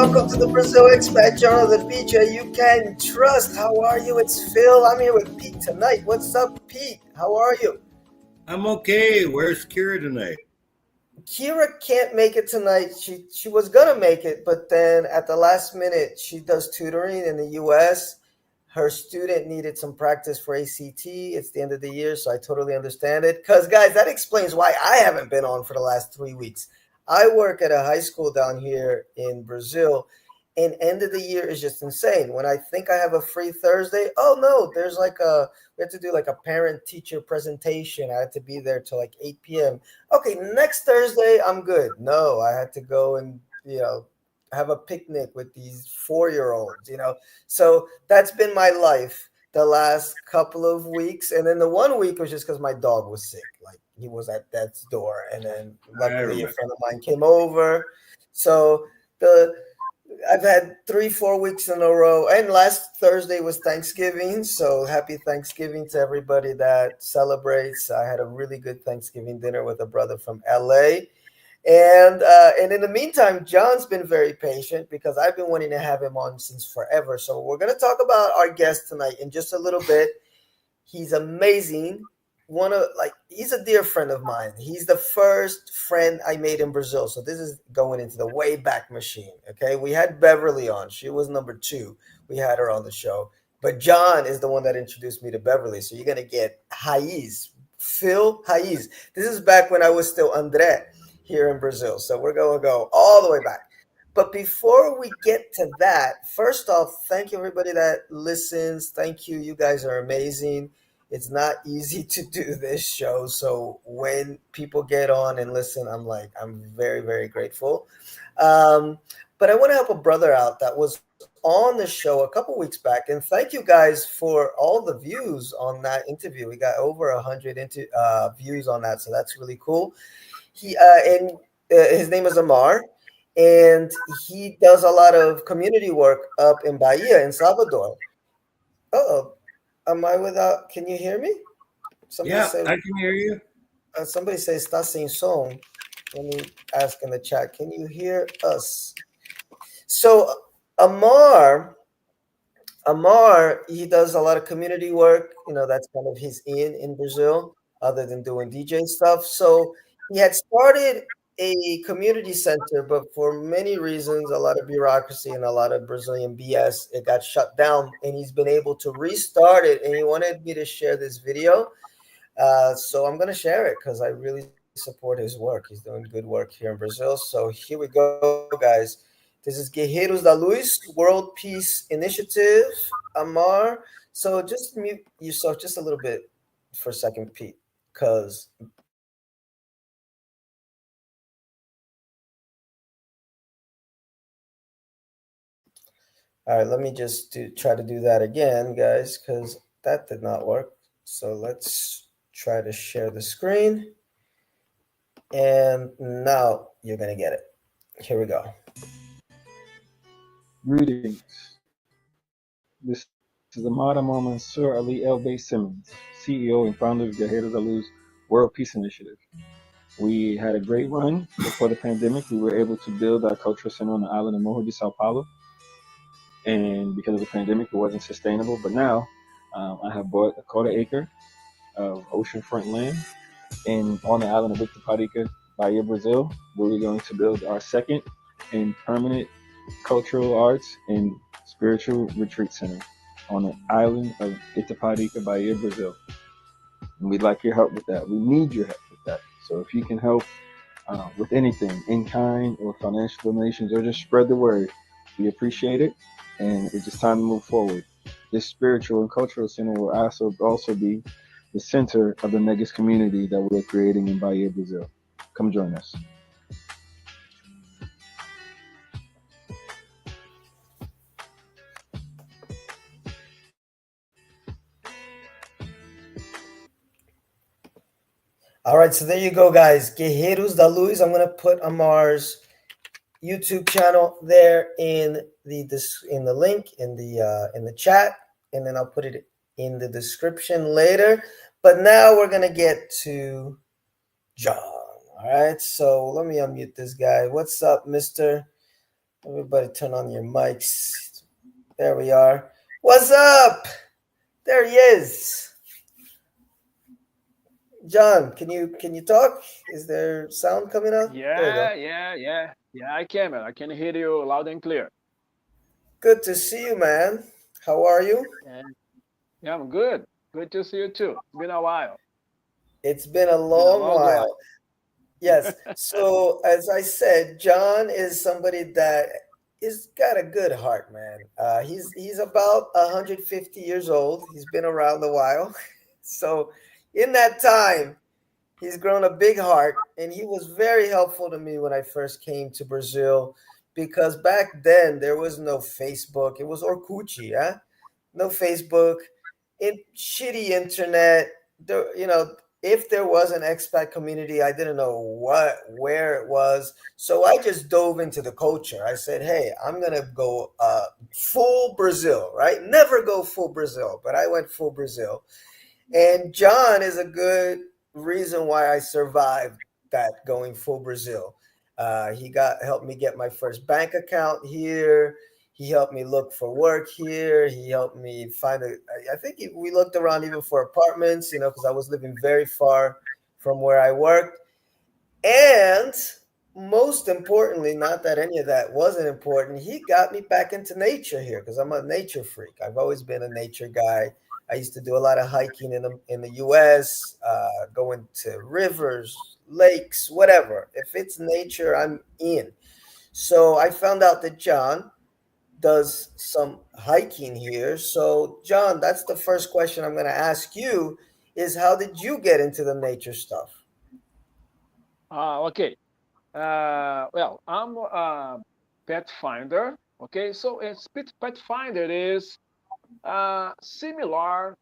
welcome to the Brazil Expat Journal, the BEJ you can trust. How are you? It's Phil. I'm here with Pete tonight. What's up, Pete? How are you? I'm okay. Where's Kira tonight? Kira can't make it tonight. She was gonna make it, but then at the last minute, she does tutoring in the U.S. Her student needed some practice for ACT. It's the end of the year, so I totally understand it. Because, guys, that explains why I haven't been on for the last 3 weeks. I work at a high school down here in Brazil, and end of the year is just insane. When I think I have a free Thursday, oh no, we have to do like a parent teacher presentation. I had to be there till like 8 p.m. Okay, next Thursday, I'm good. No, I had to go and, have a picnic with these 4-year-olds, So that's been my life the last couple of weeks. And then the 1 week was just because my dog was sick. Like he was at death's door. And then I luckily a remember. friend of mine came over. So the I've had 3-4 weeks in a row. And last Thursday was Thanksgiving. So happy Thanksgiving to everybody that celebrates. I had a really good Thanksgiving dinner with a brother from LA. And in the meantime, John's been very patient because I've been wanting to have him on since forever. So we're going to talk about our guest tonight in just a little bit. He's amazing. He's a dear friend of mine. He's the first friend I made in Brazil. So this is going into the way back machine. Okay, we had Beverly on. She was number 2. We had her on the show. But John is the one that introduced me to Beverly. So you're going to get Raiz, Phil Raiz. This is back when I was still André here in Brazil. So we're going to go all the way back. But before we get to that, first off, thank you everybody that listens. Thank you. You guys are amazing. It's not easy to do this show. So when people get on and listen, I'm very, very grateful. But I want to help a brother out that was on the show a couple weeks back. And thank you guys for all the views on that interview. We got over 100 views on that. So that's really cool. His name is Amar, and he does a lot of community work up in Bahia, in Salvador. Oh, am I without? Can you hear me? Somebody Yeah, said. I can hear you. Somebody says está sin son. Let me ask in the chat. Can you hear us? So Amar, he does a lot of community work. That's kind of his in Brazil, other than doing DJ stuff. So he had started a community center, but for many reasons, a lot of bureaucracy and a lot of Brazilian BS, it got shut down. And he's been able to restart it. And he wanted me to share this video. So I'm going to share it because I really support his work. He's doing good work here in Brazil. So here we go, guys. This is Guerreiros da Luz, World Peace Initiative, Amar. So just mute yourself just a little bit for a second, Pete, because all right, let me just try to do that again, guys, because that did not work. So let's try to share the screen. And now you're going to get it. Here we go. Greetings. This is Amada Mansour Ali El Bay Simmons, CEO and founder of Guerreiros da Luz World Peace Initiative. We had a great run before the pandemic. We were able to build our cultural center on the island of Morro de Sao Paulo. And because of the pandemic, it wasn't sustainable. But now I have bought a quarter acre of oceanfront land on the island of Itaparica, Bahia, Brazil, where we're going to build our second and permanent cultural arts and spiritual retreat center on the island of Itaparica, Bahia, Brazil. And we'd like your help with that. We need your help with that. So if you can help with anything, in kind or financial donations, or just spread the word, we appreciate it. And it's just time to move forward. This spiritual and cultural center will also be the center of the Negus community that we're creating in Bahia, Brazil. Come join us. All right, so there you go, guys. Guerreiros da Luz. I'm going to put Amar's YouTube channel there in the link in the chat, and then I'll put it in the description later. But now we're going to get to John. All right, so let me unmute this guy. What's up, Mr.? Everybody turn on your mics. There we are. What's up? There he is. John, can you talk? Is there sound coming out? There you go. Yeah. I can, man. I can hear you loud and clear. Good to see you, man. How are you? And yeah, I'm good. Good to see you too. It's been a while. It's been a Been a long long while. while. Yes. So as I said, John is somebody that is got a good heart, man. He's about 150 years old. He's been around a while. So in that time, he's grown a big heart, and he was very helpful to me when I first came to Brazil because back then there was no Facebook. It was Orkut, yeah? No Facebook, shitty internet. If there was an expat community, I didn't know where it was. So I just dove into the culture. I said, "Hey, I'm gonna go full Brazil, right? Never go full Brazil, but I went full Brazil." And John is a good reason why I survived that going full Brazil. He got helped me get my first bank account here. He helped me look for work here. He helped me find I think we looked around even for apartments, because I was living very far from where I worked. And most importantly, not that any of that wasn't important, he got me back into nature here because I'm a nature freak. I've always been a nature guy. I used to do a lot of hiking in the U.S., going to rivers, lakes, whatever. If it's nature, I'm in. So I found out that John does some hiking here. So John, that's the first question I'm going to ask you: is how did you get into the nature stuff? Okay. Well, I'm a pet finder. Okay, so pet finder is similar,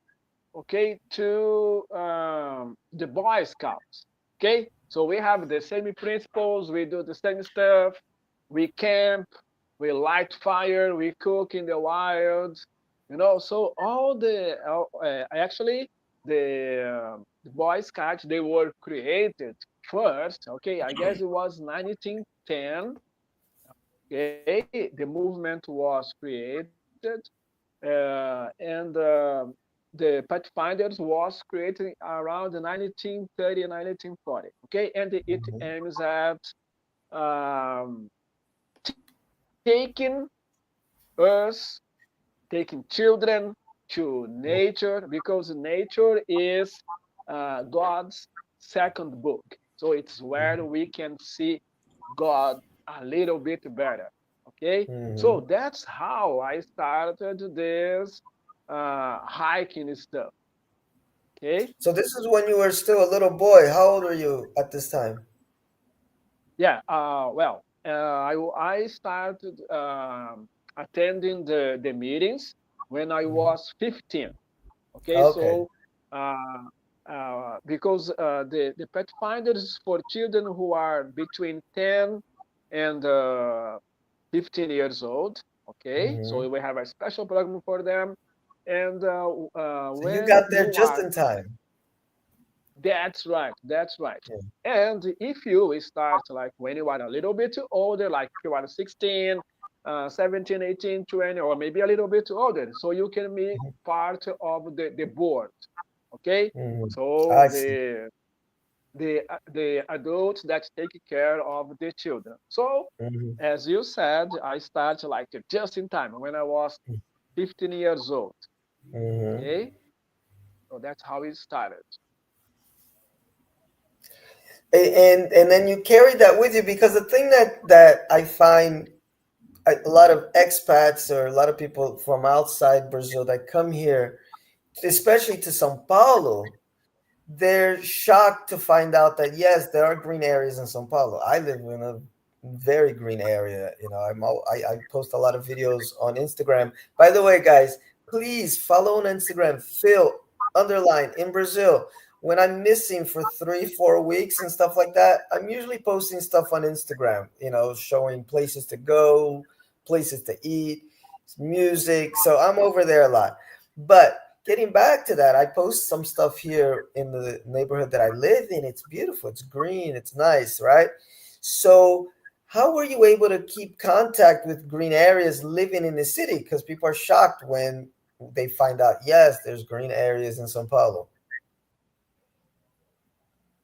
okay, to the Boy Scouts. Okay, so we have the same principles. We do the same stuff. We camp. We light fire. We cook in the wild. So all actually the Boy Scouts, they were created first. Okay, I guess it was 1910. Okay, the movement was created, and the Pathfinders was created around 1930 and 1940. Okay, and it Mhm. aims at um, taking us, taking children to nature, because nature is God's second book. So it's where we can see God a little bit better. Okay, so Mhm. that's how I started this hiking stuff. Okay, So this is when you were still a little boy. How old were you at this time? yeah. Well, I started attending the meetings when I Mhm. was 15. Okay, Okay. so because the pet finder is for children who are between 10 and 15 years old. Okay, Hmm. so we have a special program for them. And So you when got there you just are, in time. that's right. Yeah. And if you start like when you are a little bit older, like you are 16, 17, 18, 20, or maybe a little bit older, so you can be Mhm. part of the board. Okay, Mhm. so I see. the adults that take care of the children. So Hmm. as you said, I started like just in time when I was 15 years old. Hmm. Okay, so that's how it started. And then you carry that with you because the thing that I find a lot of expats or a lot of people from outside Brazil that come here, especially to São Paulo, they're shocked to find out that yes, there are green areas in São Paulo. I live in a very green area. I post a lot of videos on Instagram. By the way, guys, please follow on Instagram. Phil underline in Brazil. When I'm missing for 3 4 weeks and stuff like that, I'm usually posting stuff on Instagram. Showing places to go, places to eat, music. So I'm over there a lot, but getting back to that, I post some stuff here in the neighborhood that I live in. It's beautiful. It's green. It's nice, right? So, how were you able to keep contact with green areas living in the city? Because people are shocked when they find out, yes, there's green areas in Sao Paulo.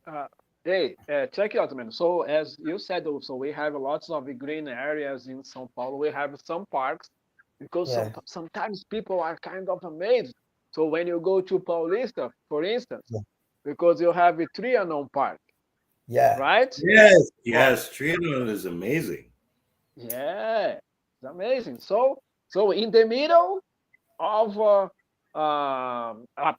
Uh, hey, check it out, man. So as you said, also we have lots of green areas in São Paulo. We have some parks because Yeah, sometimes people are kind of amazed. So when you go to Paulista, for instance, yeah, because you have a Trianon Park, yeah, right? Yes, Oh, yes, Trianon is amazing. yeah, it's amazing. So in the middle of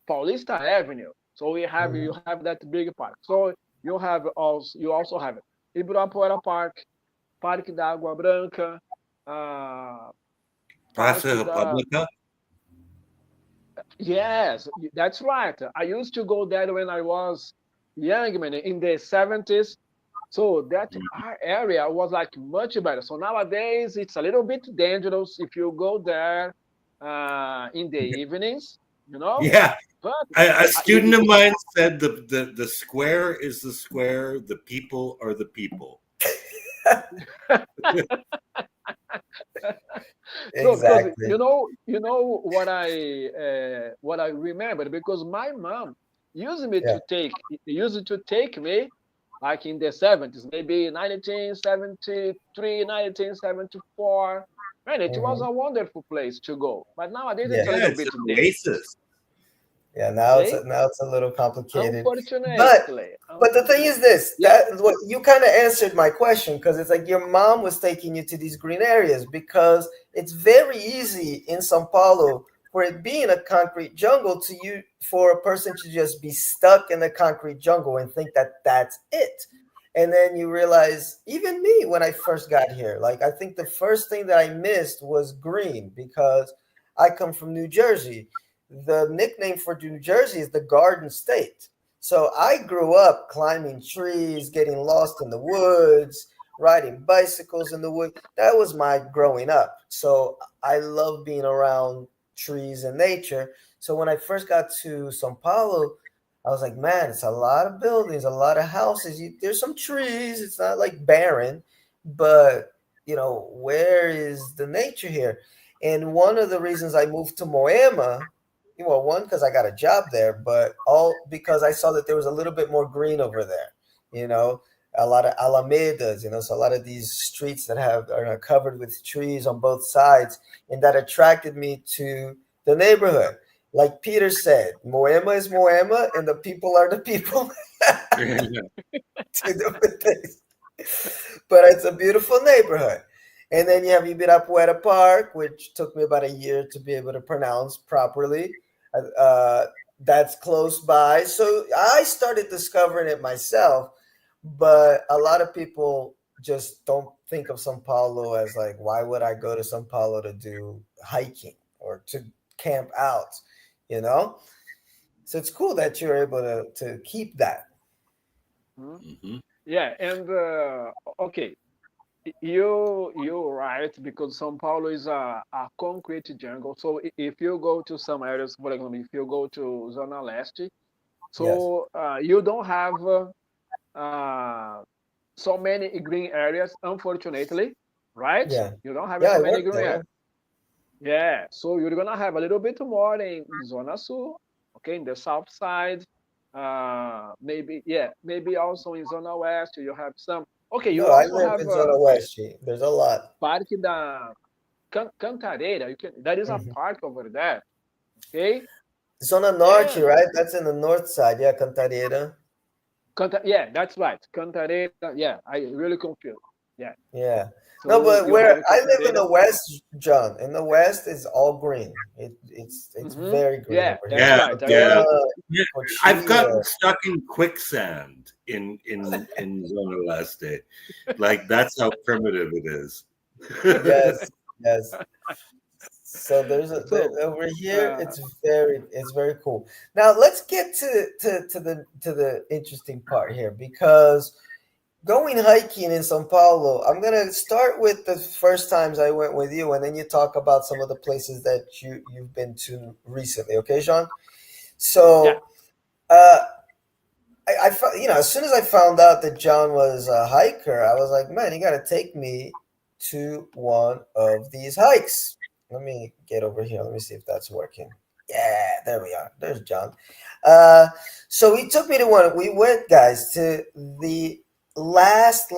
Paulista Avenue, so you mhm, have that big park. So you also have Ibirapuera Park, Parque da Água Branca, uh, Praça Parque da. República. Yes, that's right. I used to go there when I was young, man, in the 70s. So that area was like much better. So nowadays it's a little bit dangerous if you go there in the evenings, you know. Yeah, But a uh, student it, of mine said the square is the square, the people are the people. so because exactly. you know what I remembered because my mom Yeah, used to take me like in the 70s, maybe 1973, 1974. Man, it was hmm, a wonderful place to go. But nowadays it's yeah, a Yeah, little it's bit an dangerous. oasis. yeah. Okay? Now it's a little complicated, but Unfortunately. but the thing is this, Yeah. that what you kind of answered my question, because it's like your mom was taking you to these green areas because it's very easy in Sao Paulo for it being a concrete jungle to you for a person to just be stuck in the concrete jungle and think that that's it. And then you realize, even me, when I first got here, like I think the first thing that I missed was green because I come from New Jersey. The nickname for New Jersey is the Garden State. So I grew up climbing trees, getting lost in the woods, riding bicycles in the woods. That was my growing up. So I love being around trees and nature. So when I first got to Sao Paulo, I was like, man, it's a lot of buildings, a lot of houses. There's some trees. It's not like barren, but where is the nature here? And one of the reasons I moved to Moema, well, one because I got a job there, but all because I saw that there was a little bit more green over there. You know, a lot of alamedas. So a lot of these streets that are covered with trees on both sides, and that attracted me to the neighborhood. Like Peter said, Moema is Moema, and the people are the people. Two different things. But it's a beautiful neighborhood. And then you have Ibirapuera Park, which took me about a year to be able to pronounce properly. That's close by. So I started discovering it myself, but a lot of people just don't think of Sao Paulo as like, why would I go to Sao Paulo to do hiking or to camp out, you know? So it's cool that you're able to keep that. Mhm. Hmm. Yeah, and okay, you're right because São Paulo is a concrete jungle. So if you go to some areas, for example, if you go to Zona Leste, Yes. so you don't have uh, so many green areas, unfortunately, right? Yeah. You don't have Yeah, so I many worked green areas. there. Yeah, so you're gonna have a little bit more in Zona Sul, okay, in the south side. Maybe yeah, maybe also in Zona West you have some. Okay, No, you I also live have in Zona West. There's a lot. Parque da Cantareira. You can There is a Mhm. park over there, okay? Zona Norte, And right? That's in the north side. Yeah, Cantareira. Yeah, that's right, Cantareira. Yeah, I really confused. Yeah, Yeah. No, so but you where have I live in Cantareira. the west, John, in the west is all green. It's Hmm. very green Yeah, over here. that's Yeah, right. I yeah. really. Moema, Yeah, I've gotten Cochia. stuck in quicksand in Zona Leste. Like that's how primitive it is. Yes, yes. So So over here uh, it's very cool. Now let's get to the interesting part here because going hiking in Sao Paulo, I'm gonna start with the first times I went with you, and then you talk about some of the places that you've been to recently. Okay, Sean? yeah. So, uh, as soon as I found out that John was a hiker, I was like, man, you got to take me to one of these hikes. Let me get over here. Let me see if that's working. Yeah, there we are. There's John. Uh, so he took me to one. We went, guys, to the last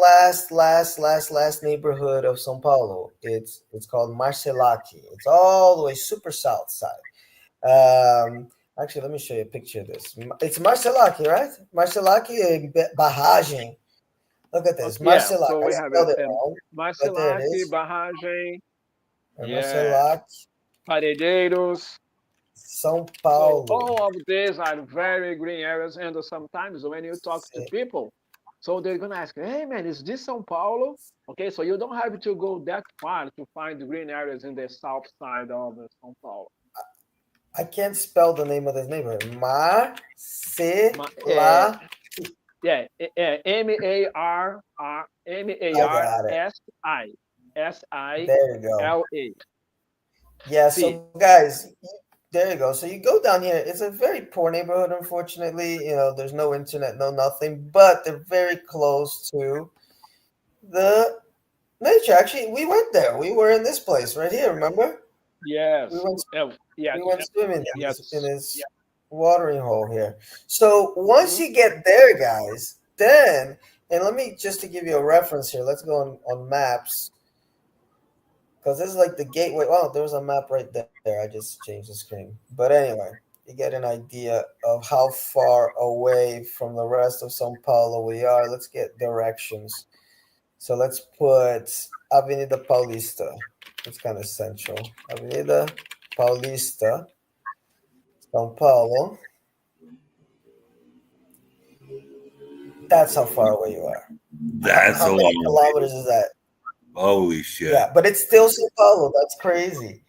neighborhood of São Paulo. It's called Marcelaki. It's all the way super south side. Actually, let me show you a picture of this. It's Marcelaki, right? Marcelaki Barragem. Look at this, Okay, yeah. Marcelaki. So I we have spelled it wrong, but there it Marcelaki, is. Barragem, yeah, Marcelaki, Parelheiros. São So Paulo. all of these are very green areas, and sometimes when you talk to people, so they're gonna ask, "Hey man, is this São Paulo?" Okay, so you don't have to go that far to find green areas in the south side of São Paulo. I can't spell the name of this neighborhood. Ma- eh, Marcelaki. yeah, I got it. There you go. Sila. Yeah, See, so guys, there you go. So you go down here. It's a very poor neighborhood, unfortunately. There's no internet, no nothing, but they're very close to the nature. Actually, we went there. We were in this place right here, remember? We yes, went yes, we went swimming in yes. this watering hole here. So once Mhm. you get there, guys, then and let me just to give you a reference here. Let's go on maps because this is like the gateway. Oh, there's a map right there. I just changed the screen. But anyway, you get an idea of how far away from the rest of São Paulo we are. Let's get directions. So let's put Avenida Paulista. It's kind of central. Avenida Paulista, São Paulo. That's how far away you are. That's How a many long way. kilometers is that? Holy shit. Yeah, but it's still Sao Paulo. That's crazy.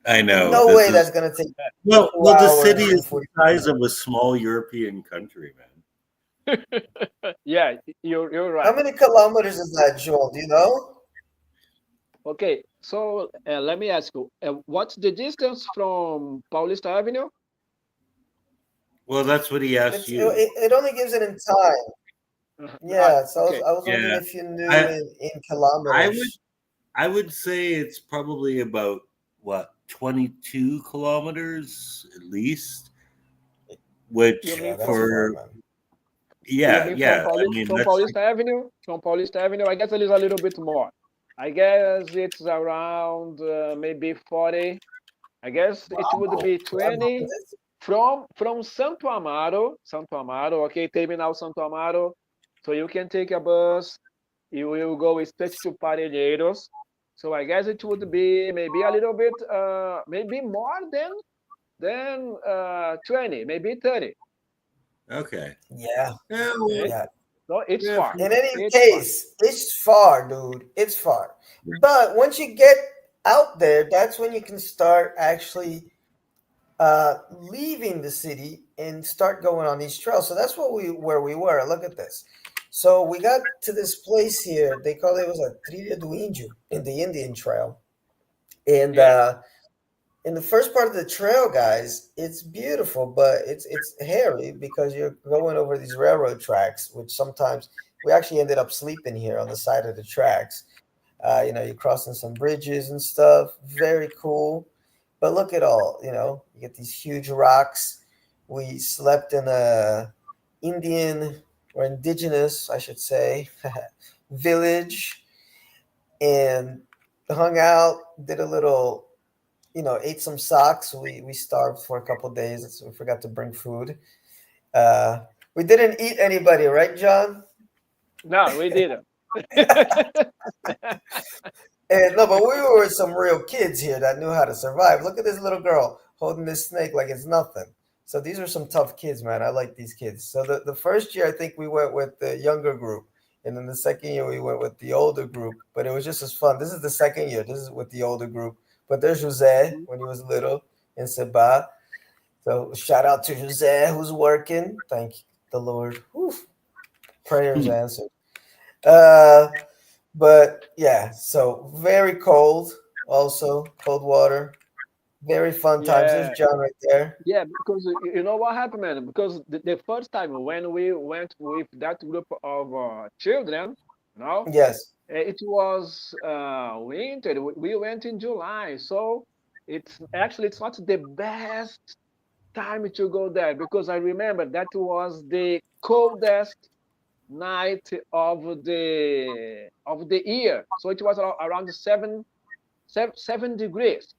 I know. No This way is that's gonna take well, 2 the city hours is and the 40 size minutes. of a small European country, man. Yeah, you're How right. many kilometers is that, Joel? Do you know? Okay, so let me ask you, what's the distance from Paulista Avenue? Well, that's what he asked It's you. it only gives it in time. Yeah, so Okay, I was wondering Yeah. if you knew I in I would kilometers. I would say it's probably about what 22 kilometers at least, you which mean Yeah, that's far, for man. yeah, from yeah, I Paulista mean that's like Avenue? From Paulista Avenue, I guess it is a little bit more. I guess it's around maybe 40. I guess it would Wow. be That long 20 is it? from Santo Amaro, okay, terminal Santo Amaro. So you can take a bus. You will go straight to Parelheiros. So I guess it would be maybe a little bit, maybe more than 20, maybe 30. okay. Yeah, Yeah, well, Okay, yeah. so it's yeah, far. In any It's far. case, it's far, dude. It's far. But once you get out there, that's when you can start actually leaving the city and start going on these trails. So that's where we were. Look at this. So we got to this place here. They call it was a Trilha do Índio in the Indian Trail, and Yeah, in the first part of the trail, guys, it's beautiful, but it's hairy because you're going over these railroad tracks, which sometimes we actually ended up sleeping here on the side of the tracks. You're crossing some bridges and stuff. Very cool. But look at all, you get these huge rocks. We slept in a Indian or indigenous, I should say, village and hung out, did a little, ate some socks. We starved for a couple days. So we forgot to bring food. Uh, we didn't eat anybody, right, John? no, we didn't. And no, but we were some real kids here that knew how to survive. Look at this little girl holding this snake like it's nothing. So these are some tough kids, man. I like these kids. So the first year, I think we went with the younger group. And then the second year, we went with the older group. But it was just as fun. This is the second year. This is with the older group. But there's Jose Mhm. when he was little in Seba. So shout out to Jose who's working. Thank the Lord. Whew, prayers answered. Uh, but yeah, so very cold. Also cold water. Very fun times. There's Yeah, John right there. yeah, because you know what happened, man? Because the first time when we went with that group of children, you know, Yes. it was winter. We went in July, so it's not the best time to go there because I remember that was the coldest night of the year. So it was around 7 degrees.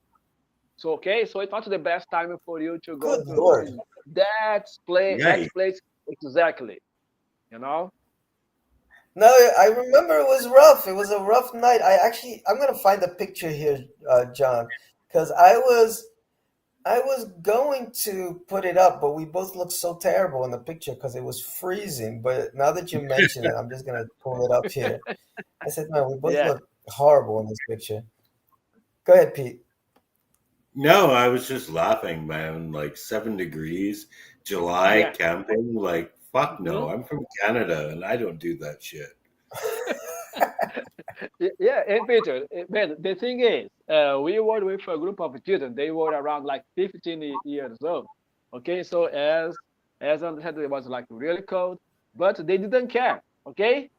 So okay, so it's not the best time for you to go Good to Lord. that Yikes. place exactly. You know? No, I remember it was rough. It was a rough night. I'm gonna find a picture here, John, because I was going to put it up, but we both looked so terrible in the picture because it was freezing. But now that you mention it, I'm just gonna pull it up here. I said, man, we both Yeah, look horrible in this picture. Go ahead, Pete. No, I was just laughing, man. Like 7 degrees, July yeah. camping. Like, fuck Hmm. no. I'm from Canada and I don't do that shit. Yeah, and Peter, man, the thing is, we were with a group of children. They were around like 15 years old. Okay, so as I said, it was like really cold, but they didn't care. Okay,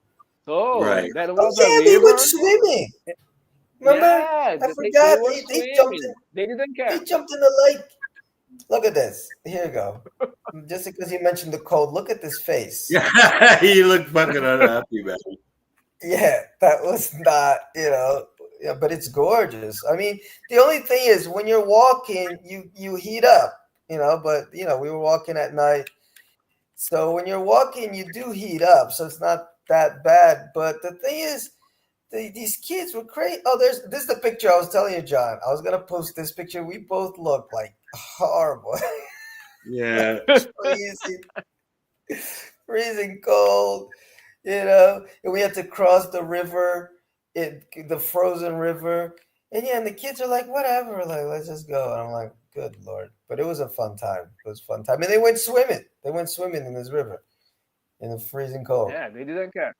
so Right. there Oh was a yeah, they went river. swimming. Remember? Yeah, I they forgot. were They jumped in. swimming. They didn't They care. jumped in the lake. Look at this. Here you go. Just because you mentioned the cold, look at this face. Yeah, you look fucking unhappy, man. Yeah, that was not, yeah, but it's gorgeous. I mean, the only thing is when you're walking, you heat up, but we were walking at night. So when you're walking, you do heat up, so it's not that bad. But the thing is, these kids were crazy. Oh, this is the picture I was telling you, John. I was gonna post this picture. We both look like horrible, Yeah. freezing, freezing cold. And we had to cross the river, the frozen river. And yeah, and the kids are like, whatever, like, let's just go. And I'm like, good Lord. But it was a fun time. It was a fun time. And they went swimming. They went swimming in this river in the freezing cold. Yeah, they didn't care.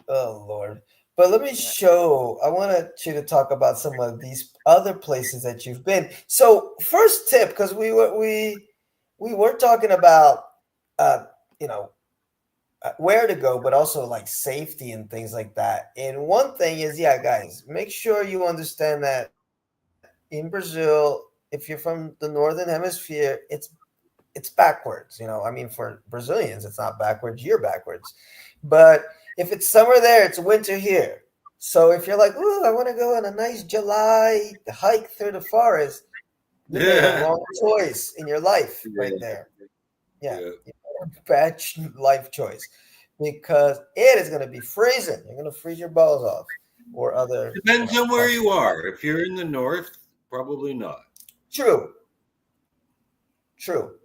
Oh Lord. But let me Yeah. show, I wanted you to talk about some of these other places that you've been. So first tip, because we were talking about uh, you know, where to go, but also like safety and things like that. And one thing is, yeah, guys, make sure you understand that in Brazil, if you're from the northern hemisphere, it's backwards. I mean, for Brazilians, it's not backwards. You're backwards. But if it's summer there, it's winter here. So if you're like, ooh, I want to go on a nice July hike through the forest, you made a Yeah. wrong choice in your life right Yeah. there. Yeah, Yeah. you made a bad life choice because it is going to be freezing. You're going to freeze your balls off, or other, Depends on where parts. you are. If you're in the north, probably not. True, true.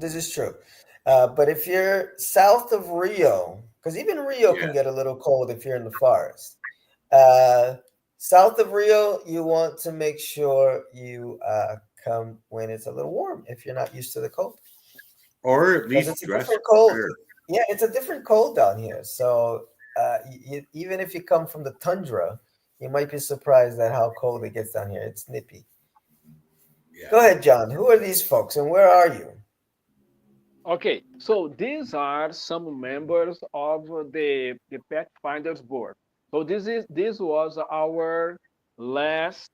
This is true. But if you're south of Rio, because even Rio Yeah. can get a little cold if you're in the forest. Uh, South of Rio, you want to make sure you come when it's a little warm if you're not used to the cold, Or at because least it's a dress different cold. prepared. Yeah, it's a different cold down here. So even if you come from the tundra, you might be surprised at how cold it gets down here. It's nippy. Yeah. Go ahead, John. Who are these folks and where are you? Okay, so these are some members of the Pathfinders board. So this was our last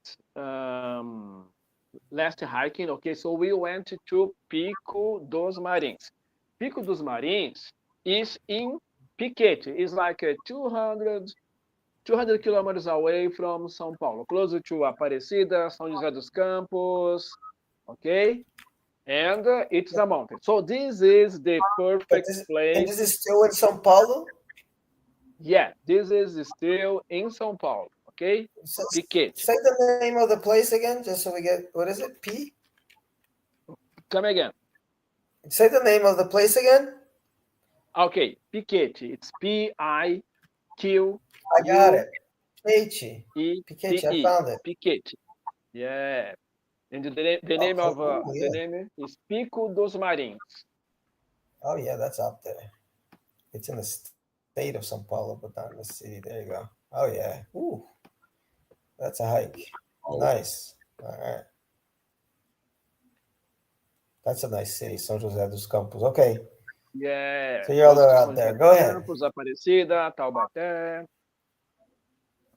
last hiking. Okay, so we went to Pico dos Marins. Pico dos Marins is in Piquete. It's like 200 kilometers away from São Paulo, closer to Aparecida, São José dos Campos. Okay, and it's a mountain. So this is the But perfect this place. is still in São Paulo. Yeah, this is still in São Paulo. Okay, Piquete. Say the name of the place again, just so we get, what is it? P. Come again. Say the name of the place again. Okay, Piquete. It's Pique. I got it. Piche. Piquete. I Piquete. found it. Piquete. Yeah, and the name Okay. of Oh the yeah. name is Pico dos Marins. Oh yeah, that's out there. It's in the state of São Paulo, but not in the city. There you go. Oh yeah. Ooh, that's a hike. Oh, Nice. All right. That's a nice city, São José dos Campos. Okay. Yeah, So you're all the close way to out São José there. dos Go ahead. Campos, Aparecida, Taubaté.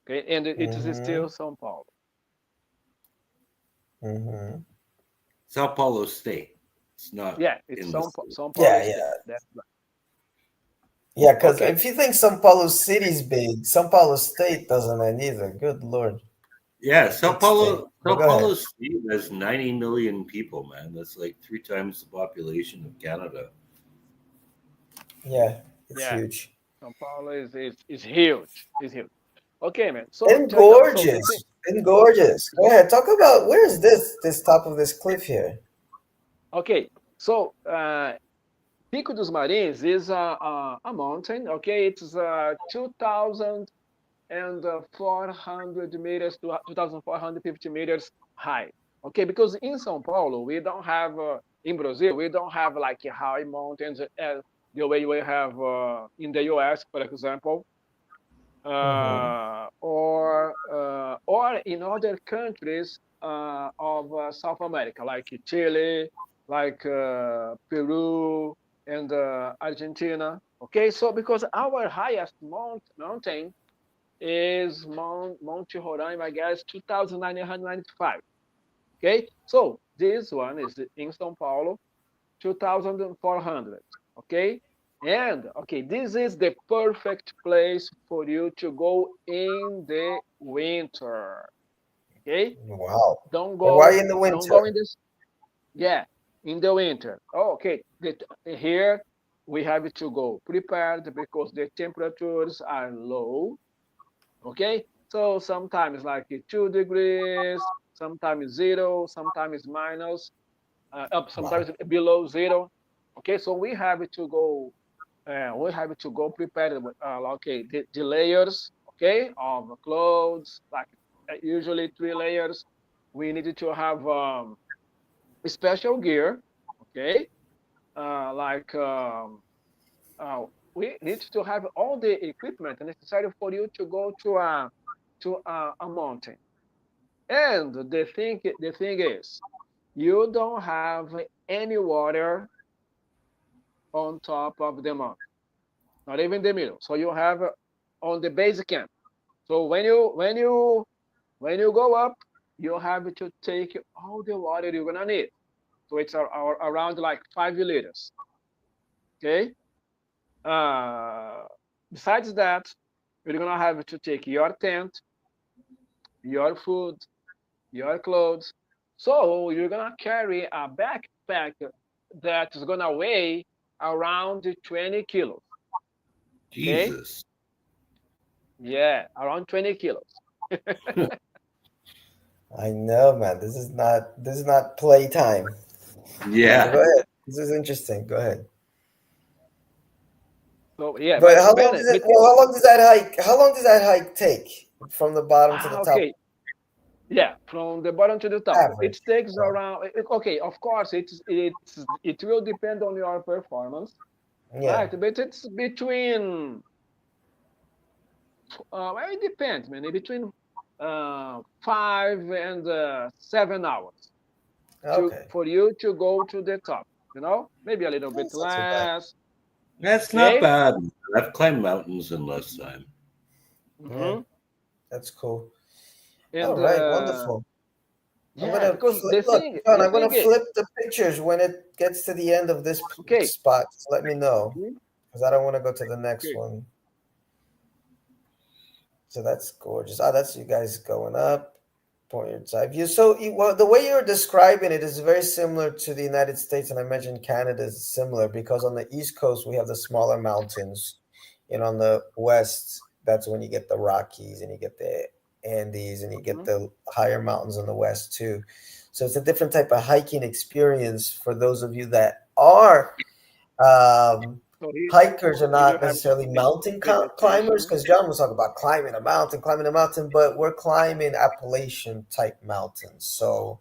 Okay, and it is Mm-hmm. still São Paulo. Mm-hmm. Sao Paulo State. It's not Yeah, it's in the state. São Paulo Yeah, State. yeah. That's right. Yeah, because Okay. if you think São Paulo City's big, São Paulo State doesn't end either. Good Lord. Yeah, Big state. But Sao go ahead. Paulo State has 90 million people, man. That's like 3 times the population of Canada. Yeah, it's Yeah, huge. São Paulo is huge. It's huge. Okay, man. So And check out. So the thing. gorgeous. And gorgeous. Go ahead. Talk about where is this top of this cliff here? Okay. So Pico dos Marins is a mountain. Okay, it's 2,400 meters to 2,450 meters high. Okay, because in São Paulo we don't have in Brazil we don't have like high mountains the way we have in the U.S. for example, Mm-hmm. or in other countries of South America, like Chile, like Peru and Argentina. Okay, so because our highest mountain is Monte Roraima, I guess, 2,995. Okay, so this one is in São Paulo, 2,400. Okay, and okay, this is the perfect place for you to go in the winter. Okay, Wow. don't Why go, in the don't go winter? in this. Yeah, in the winter. Oh, okay, here we have to go prepared because the temperatures are low. Okay, so sometimes like 2 degrees, sometimes zero, sometimes minus, up, Wow. sometimes below zero. Okay, so we have to go prepared with okay the layers, okay, of clothes, like usually 3 layers. We need to have special gear, okay, like uh, we need to have all the equipment necessary for you to go to a mountain. And the thing is, you don't have any water on top of the mountain, not even the middle. So you have on the base camp. So when you go up, you have to take all the water you're gonna need. So it's around like 5 liters. Okay. Uh, Besides that, you're gonna have to take your tent, your food, your clothes. So you're gonna carry a backpack that is gonna weigh around 20 kilos. Okay? Jesus. Yeah, around 20 kilos. I know, man. This is not playtime. So Yeah. go ahead. This is interesting. Go ahead. So yeah, But but how long Ben, does it? Well, how long does that hike? How long does that hike take from the bottom to the top? okay, yeah, from the bottom to the top, it Average. takes So, around. Okay, of course, it will depend on your performance, yeah. right? But it's between well, it depends, man. Between 5 and 7 hours to Okay. for you to go to the top. Maybe a little bit That's not too bad. less. That's not Okay. bad. I've climbed mountains in less time. Yeah, hmm that's cool. All And right, wonderful. I'm yeah, gonna because flip. Look, John, the I'm gonna thing is, flip the pictures when it gets to the end of this okay. spot. Just let me know Mhm. because I don't want to go to the next Okay. one. So that's gorgeous. Ah, that's you guys going up. Point side view. So, well, the way you're describing it is very similar to the United States, and I mentioned Canada is similar because on the East Coast we have the smaller mountains, and on the West that's when you get the Rockies and you get the Andes and you get Mhm. the higher mountains in the West too. So it's a different type of hiking experience for those of you that are um, So hikers are here you not have necessarily mountain climbers vegetation. because John was talking about climbing a mountain, but we're climbing Appalachian type mountains. So,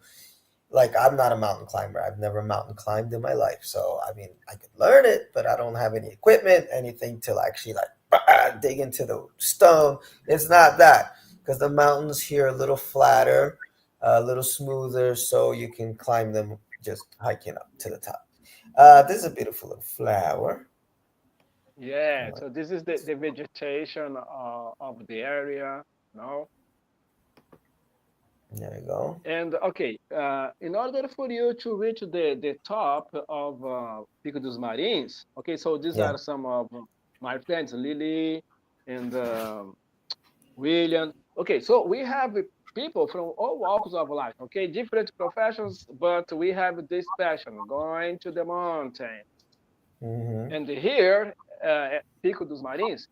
like, I'm not a mountain climber. I've never mountain climbed in my life. So, I mean, I could learn it, but I don't have any equipment, anything to actually like dig into the stone. It's not that because the mountains here are a little flatter. a little smoother, so you can climb them just hiking up to the top. This is a beautiful little flower. Yeah, so this is the vegetation of the area, you know. There you go. And okay, in order for you to reach the top of Pico dos Marins, okay, so these Yeah. are some of my friends, Lily and William. Okay, so we have people from all walks of life, okay, different professions, but we have this passion going to the mountain. Hmm. And here, at Pico dos Marins,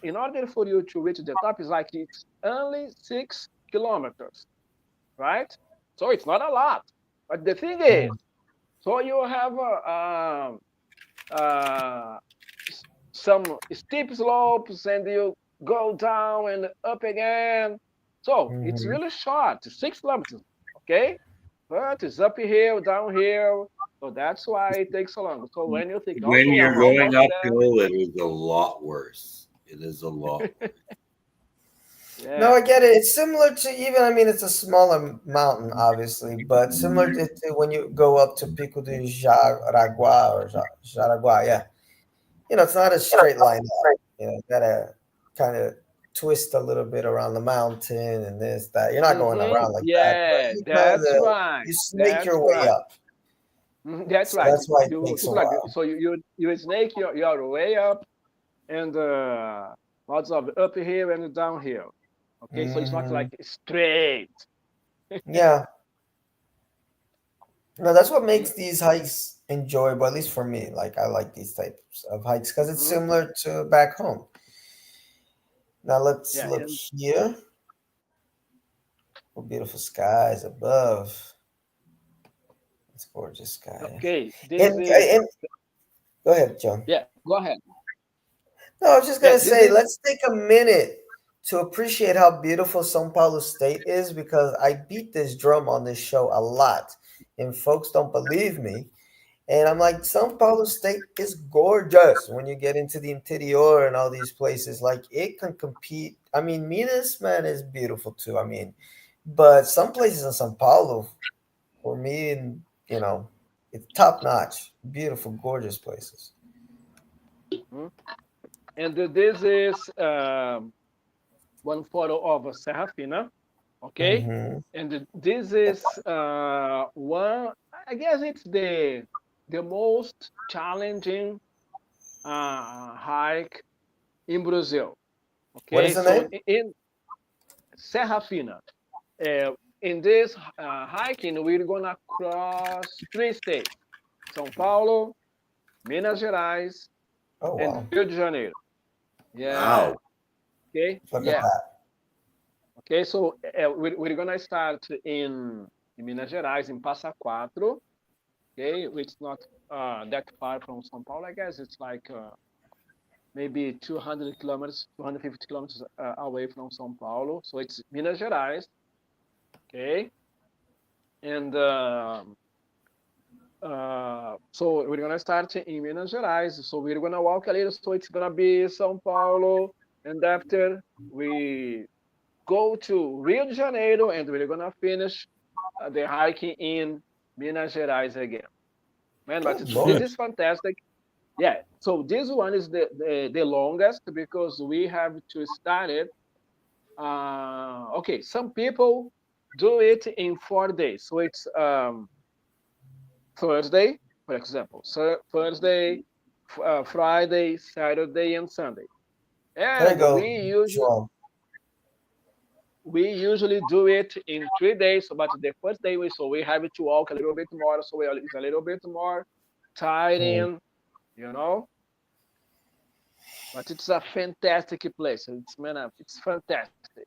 in order for you to reach the top, is like it's only 6 kilometers, right? So it's not a lot. But the thing is, so you have uh, some steep slopes and you go down and up again. So it's Hmm. really short, 6 kilometers, okay? But it's uphill, downhill. So that's why it takes so long. So when you think, When okay, you're I'm going almost there. uphill, it is a lot worse. It is a lot worse. No, Yeah. I get it. It's similar to even, I mean, it's a smaller mountain, obviously, but similar to when you go up to Pico de Jaragua or Jaragua, yeah. It's not a straight line up. You gotta kind of twist a little bit around the mountain and this, that. You're not going Mm-hmm. around like that, but Yeah, you kind that's of right. you snake That's your way right. up. That's So right. that's why it You takes a it's like while. so you snake your way up and lots of uphill and downhill. Okay, so it's not Hmm. like straight. Yeah. No, that's what Mhm. makes these hikes enjoyable, at least for me. Like I like these types of hikes because it's Mhm. similar to back home. Now let's Yeah, look and here. Oh, beautiful skies above. It's gorgeous sky. okay, this is And go ahead, John. yeah. Go ahead. No, I was just Yeah, gonna this say, is let's take a minute to appreciate how beautiful São Paulo State is because I beat this drum on this show a lot, and folks don't believe me. And I'm like, São Paulo State is gorgeous when you get into the interior and all these places. Like it can compete. I mean, Minas, man, is beautiful too. I mean, but some places in São Paulo, for me, and it's top notch. Beautiful, gorgeous places. mhm. And this is one photo of Serra Fina. Okay, Mm-hmm. and this is one. I guess it's the most challenging hike in Brazil. What Okay, is the so name? in Serra Fina, uh, in this hiking, we're gonna cross three states: São Paulo, Minas Gerais, Oh and wow! Rio de Janeiro. Yeah. Wow. Okay. Look at Yeah. that. Okay. So we're gonna start in Minas Gerais, in Passa Quatro. Okay, which is not that far from São Paulo. I guess it's like maybe 200 kilometers, 250 kilometers away from São Paulo. So it's Minas Gerais. Okay, and so we're gonna start in Minas Gerais. So we're gonna walk a little. So it's gonna be São Paulo, and after we go to Rio de Janeiro, and we're gonna finish the hiking in Minas Gerais again. Man, but Good this lord! is fantastic. Yeah. So this one is the longest because we have to start it. Okay, some people do it in 4 days. So it's Thursday, for example. So Thursday, Friday, Saturday, and Sunday. There you And go, João. we usually do it in 3 days. But the first day we have to walk a little bit more, so it's a little bit more Hmm. tiring, you know. But it's a fantastic place. It's man, it's fantastic.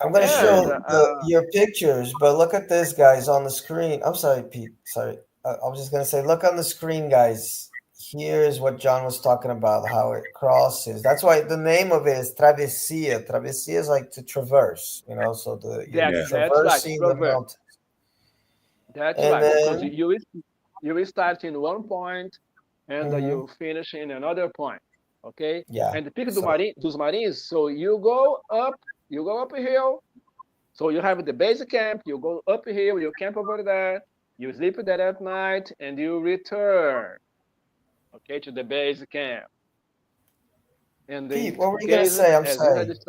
I'm gonna And show your pictures, but look at this, guys, on the screen. I'm sorry, Pete. Sorry, I was just gonna say, look on the screen, guys. Here's what John was talking about, how it crosses. That's why the name of it is travessia. Travessia is like to traverse, so you're Yeah. that's right, traversing the Robert. mountain, That's and right, because then you will start in one point and hmm you finish in another point. Okay, yeah. and the Pico So dos Marins. So you go up a hill, So you have the base camp, you go up here, you camp over there, you sleep there at night, and you return, okay, to the base camp. And Pete, in what were you gonna cases, say? I'm as you had sorry. this,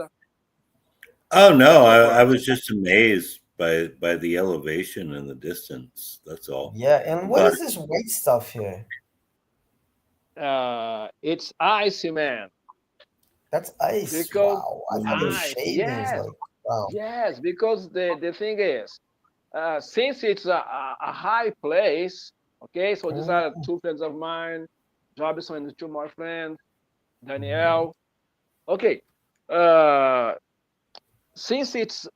Oh no, no I problem. was just amazed by the elevation and the distance. That's all. Yeah, and what But is this white stuff here? It's icy, man, That's ice. because Wow. I thought it was ice, shavings. yes, Like, wow. yes, because the thing is, since it's a high place, okay, so these are Mm-hmm. two friends of mine, Jobson and two more friends, Danielle. Okay, uh, since it's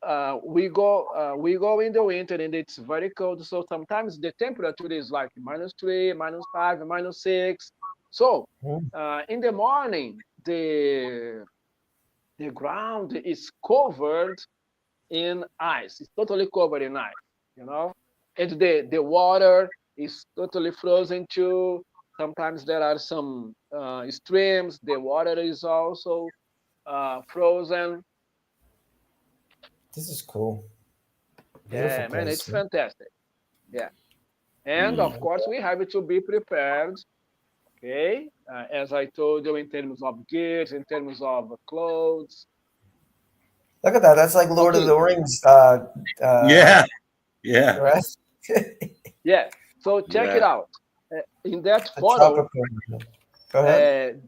we go in the winter and it's very cold, so sometimes the temperature is like -3, -5, -6. So in the morning, the ground is covered in ice. It's totally covered in ice, you know, and the water is totally frozen too. Sometimes there are some streams. The water is also frozen. This is cool. Beautiful Yeah, man, place. it's Huh? fantastic. Yeah, and of mm, course we have to be prepared. Okay, as I told you, in terms of gears, in terms of clothes. Look at that. That's like Lord of Okay, the Rings. yeah, yeah, Right? yeah. So check it yeah. out. In that The photo, chocolate pyramid. Go ahead. uh,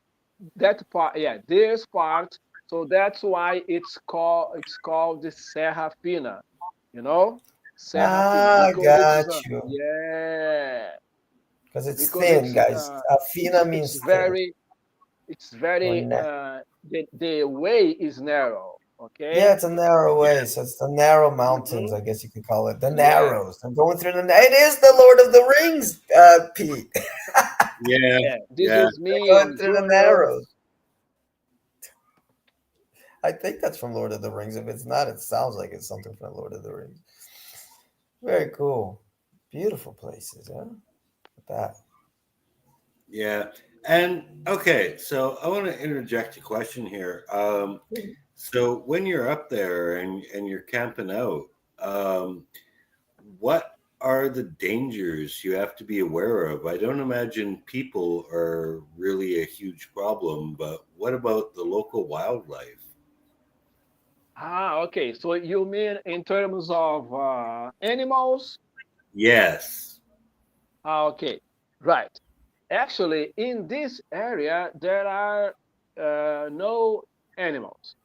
that part, yeah, this part. So that's why it's called the Serra Fina. You know, Serra Fina, Ah, because it's got you. yeah, Because it's because thin, guys. Fina it's means thin very it's or very net. the way is narrow. Yeah, Okay. it's a narrow way. Yeah. So it's the narrow mountains, Hmm. I guess you could call it. The Yeah, narrows. I'm going through the. It is the Lord of the Rings, Pete. Yeah, yeah. This yeah, is me Going and through the Junior. narrows. I think that's from Lord of the Rings. If it's not, it sounds like it's something from Lord of the Rings. Very cool. Beautiful places, yeah. That. yeah. And okay, so I want to interject a question here. So when you're up there and you're camping out, um, what are the dangers you have to be aware of? I don't imagine people are really a huge problem, but what about the local wildlife? Ah, okay. So you mean in terms of animals? Yes. Ah, okay. Right. Actually, in this area, there are no animals.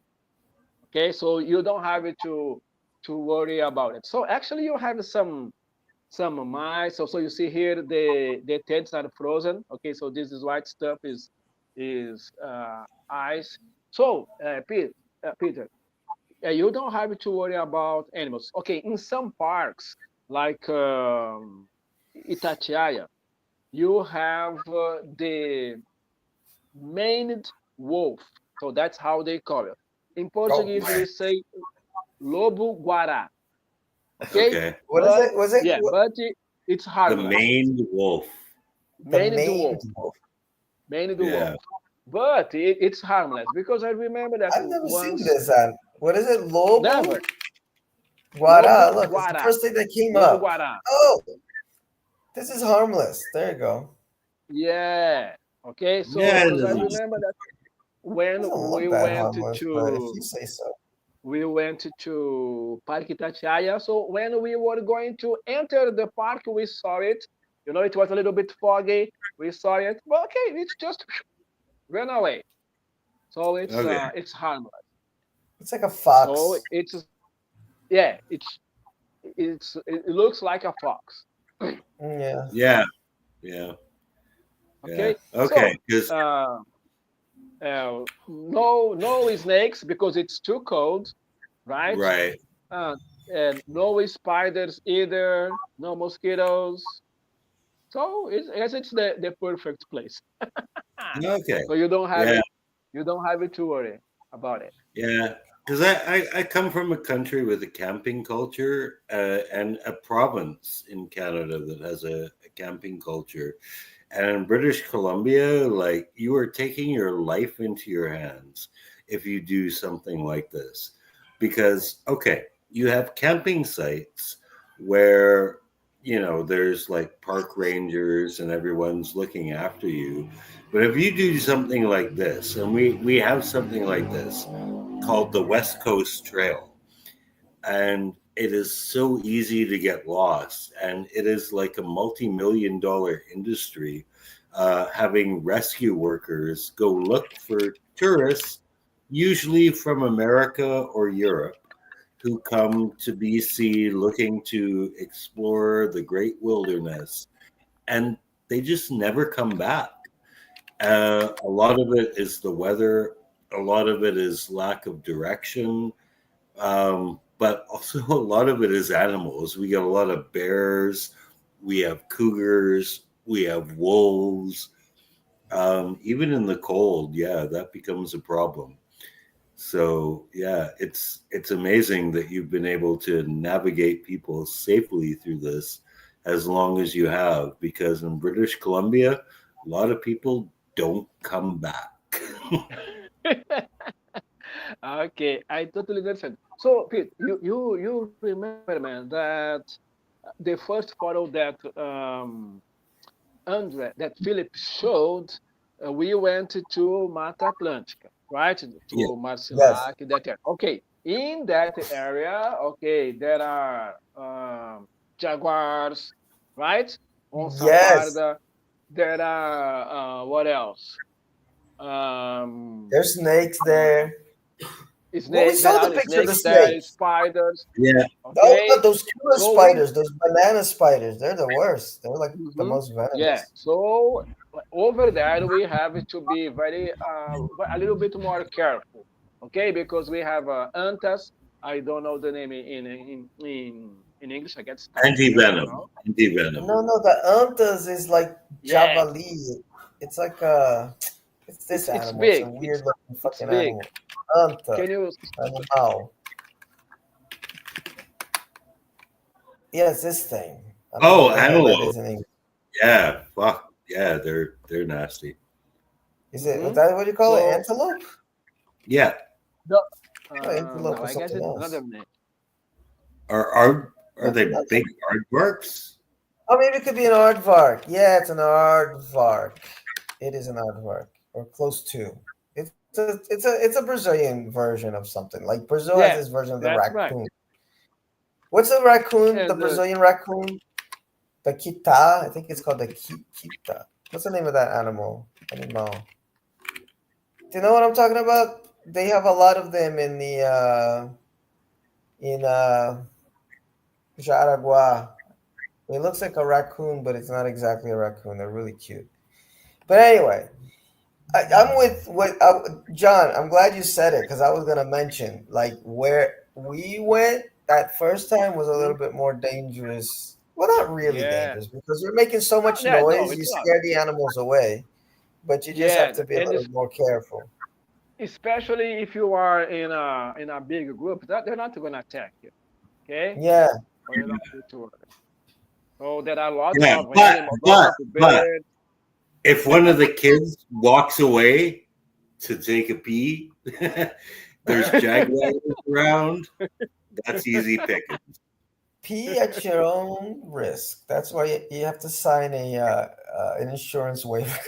Okay, so you don't have to worry about it. So actually, you have some mice. So you see here the tents are frozen. Okay, so this is white stuff is ice. So Peter, you don't have to worry about animals. Okay, in some parks like Itatiaia, you have the maned wolf. So that's how they call it. In Oh, Portuguese, we say lobo guará. Okay, Okay. what is but it? Was it yeah, but it's The harmless. maned wolf. the Maned maned wolf, wolf? maned Yeah. wolf. But it's harmless because I remember that I've never seen once, this. What is it? Lobo never, lobo Guara. Look, it's the guará, first thing that came lobo up. guará. Oh, this is harmless. There you go. Yeah. Okay. So, Yeah, it because I doesn't. remember that when Doesn't look we that went harmless, but if to you say so. Parque Itatiaia. So when we were going to enter the park, we saw it. You know, it was a little bit foggy. We saw it. But okay, it's just ran away. So Okay. it's harmless. It's like a So fox. it's yeah, it looks like a fox. Yeah. Yeah. Yeah. Yeah. Okay. Okay. So Because no snakes because it's too cold, right? right. Uh, and no spiders either, no mosquitoes. So I guess it's the perfect place. Okay. So Yeah. you don't have it to worry about it. Yeah. Because I come from a country with a camping culture and a province in Canada that has a camping culture. And in British Columbia, like you are taking your life into your hands if you do something like this. Because, okay, you have camping sites where there's like park rangers and everyone's looking after you. But if you do something like this, and we have something like this called the West Coast Trail, and it is so easy to get lost, and it is like a multi-million-dollar industry, having rescue workers go look for tourists, usually from America or Europe, who come to BC looking to explore the great wilderness, and they just never come back. A lot of it is the weather, a lot of it is lack of direction, but also a lot of it is animals. We got a lot of bears, we have cougars, we have wolves. Even in the cold, yeah, that becomes a problem. So yeah, it's amazing that you've been able to navigate people safely through this as long as you have, because in British Columbia, a lot of people don't come back. Okay, I totally understand. So, Pete, you remember, man, that the first photo that that Philip showed, we went to Mata Atlântica, right? Yeah. To Yes. Marcilac, that area. Okay, in that area, okay, there are jaguars, right? Onça Yes. parda. There are what else? Um, There's snakes there. Well, we snake. There saw the are picture of the snakes. There snakes. spiders. Yeah. Oh, Okay, no, those killer so we spiders, those banana spiders, they're the worst. They're like the hmm most Yeah. venomous. So over there we have to be very a little bit more careful, okay? Because we have antas. I don't know the name in English. I guess tarantula. I don't Anti-venom. know. Anti-venom. No, the antas is like Yeah, javali. It's like it's this it's animal. It's a big. weird looking It's fucking big. animal. Anta, Can you? animal. Yeah, it's this thing. I don't know Oh, what the hell that antelope. is in English. Yeah, fuck. Yeah, they're nasty. Is hmm that what you call it? So Antelope? Yeah. the Oh, antelope no, or I guess something it's else. another name. Are No, they not big aardvarks? oh, maybe it could be an aardvark. Yeah, it's an aardvark. It is an aardvark, or close to. It's a Brazilian version of something. Like Brazil has Yeah, this version of the that's right. raccoon. What's the raccoon? The And Brazilian raccoon? The kita. I think it's called the kita. What's the name of that animal? Animal. Do you know what I'm talking about? They have a lot of them in the in Jaraguá. It looks like a raccoon, but it's not exactly a raccoon. They're really cute. But anyway, I'm with what John. I'm glad you said it because I was gonna mention like where we went that first time was a mhm, little bit more dangerous. Well, not really yeah, dangerous because you're making so much yeah, no, noise, you it's not. scare the animals away. But you just have Yeah, to be a and little more careful. especially if you are in a big group, that they're not gonna attack you. Okay, Yeah, so you don't need to worry. So there are lots Yeah, of animals, lots of but birds. if one of the kids walks away to take a pee, there's jaguars around. That's easy pickings. pee at your own risk. That's why you have to sign a an insurance waiver.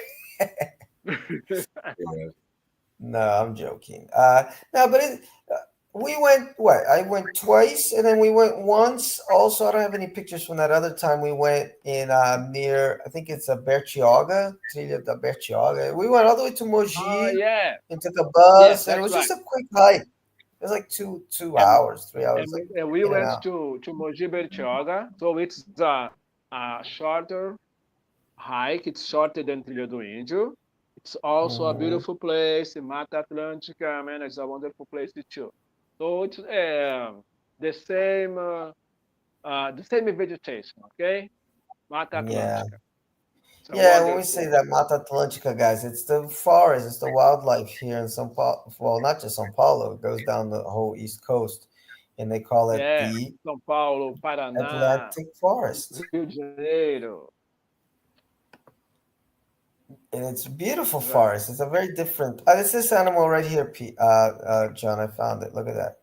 Yeah. No, I'm joking. No, but we went. What? I went twice, and then we went once. Also, I don't have any pictures from that other time. We went in near. I think it's a Bertioga, Trilha da Bertioga. We went all the way to Oh Mogi yeah, and took a yeah, bus, and it that's was right. just a quick hike. It was like two And hours, 3 hours, like and we in and went out. to Mogi Bertioga, so it's a shorter hike. It's shorter than Trilha do Índio. It's also a Hmm. beautiful place. Mata Atlântica, man, it's a wonderful place too. So it's the same vegetation, okay? Mata Yeah. Atlântica. It's a Yeah, when we say wonderful. that Mata Atlântica, guys, it's the forest, it's the wildlife here in São Paulo. Well, not just São Paulo, it goes down the whole East Coast, and they call it Yeah, the São Paulo, Paraná, Atlantic Forest. Rio de Janeiro. And it's a beautiful Right. forest. It's a very different. It's this animal right here, John. I found it. Look at that.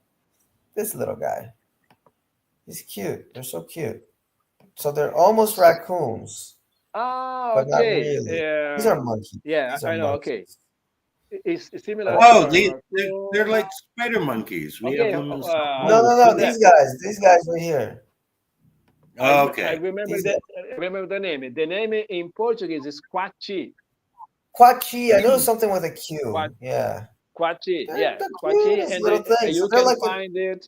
This little guy. He's cute. They're so cute. So they're almost raccoons, Ah, but not okay. really. These are monkeys. Yeah, These are I know. Okay, monkeys. it's similar Uh, to Oh, a they're raccoon. like spider monkeys. We have Okay, them in Sao no, Paulo no, who's no. too. that? These guys right here. Oh, I okay. remember These that. I remember the name. The name in Portuguese is Quachi. Quachi. I know Mm. something with a Q. Quat, Yeah, Quachi. they're Yeah, the Quachi, cutest and little things. So you they're can like a, find it.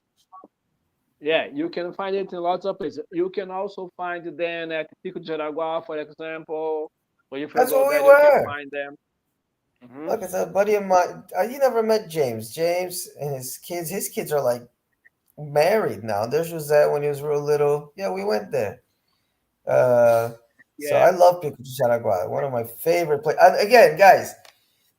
Yeah, you can find it in lots of places. You can also find them at Pico de Jaraguá, for example. Or if you that's go what we there, you can were. find them. Hmm. Look, it's a buddy of mine. You never met James. James and his kids. His kids are like married now. There's Josette when he was real little. Yeah, we went there. Uh, so Yeah. I love Pico de Jaraguá. One of my favorite places. Again, guys,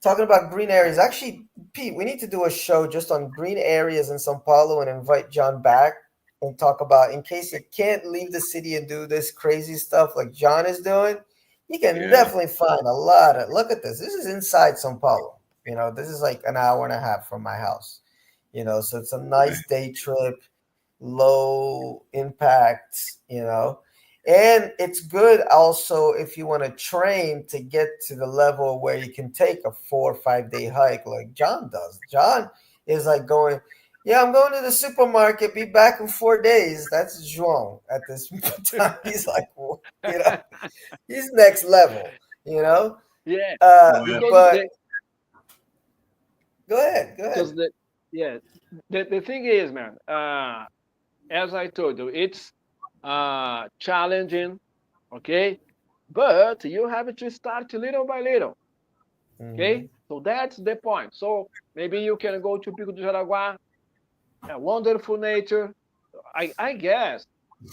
talking about green areas. Actually, Pete, we need to do a show just on green areas in São Paulo and invite John back and talk about in case you can't leave the city and do this crazy stuff like John is doing. You can Yeah. definitely find a lot of. Look at this. This is inside São Paulo. This is like an hour and a half from my house. So it's a Right. nice day trip, low impact, and it's good also if you want to train to get to the level where you can take a 4 or 5 day hike like John does. John is like going, yeah, I'm going to the supermarket, be back in 4 days. That's João at this time. He's like, well, he's next level, you know. Yeah, Well, because But the go ahead, go because ahead. the yeah the thing is, man. As I told you, it's challenging. Okay, but you have to start little by little. Okay, Hmm. so that's the point. So maybe you can go to Pico de Jaraguá, a wonderful nature. I guess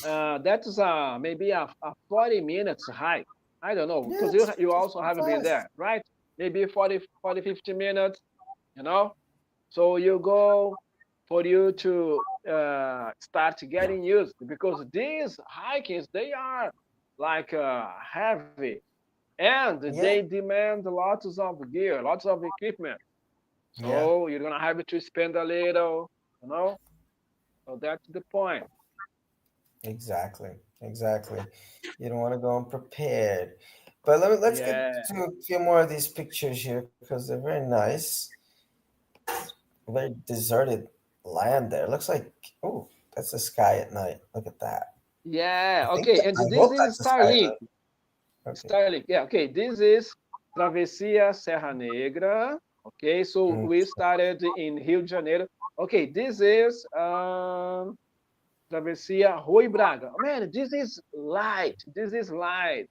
that's maybe a 40 minutes hike. I don't know Yeah, because it's you also not haven't been fast. there, right? Maybe 50 minutes, you know. So you go for you to start getting used because these hikings they are like heavy and they Yeah, demand lots of gear, lots of equipment. yeah. So you're gonna have to spend a little, you know. So that's the point. Exactly, exactly. You don't want to go unprepared. But let's get Yeah, to a few more of these pictures here because they're very nice. Very deserted land there. Looks like that's the sky at night. Look at that. yeah. Okay, and I this hope is that's the sky at Starlink. night. Okay. Starlink. Yeah. Okay. This is Travessia Serra Negra. Okay. So Mm, we started in Rio de Janeiro. Okay. This is Travessia Rui Braga. Man, this is light. This is light.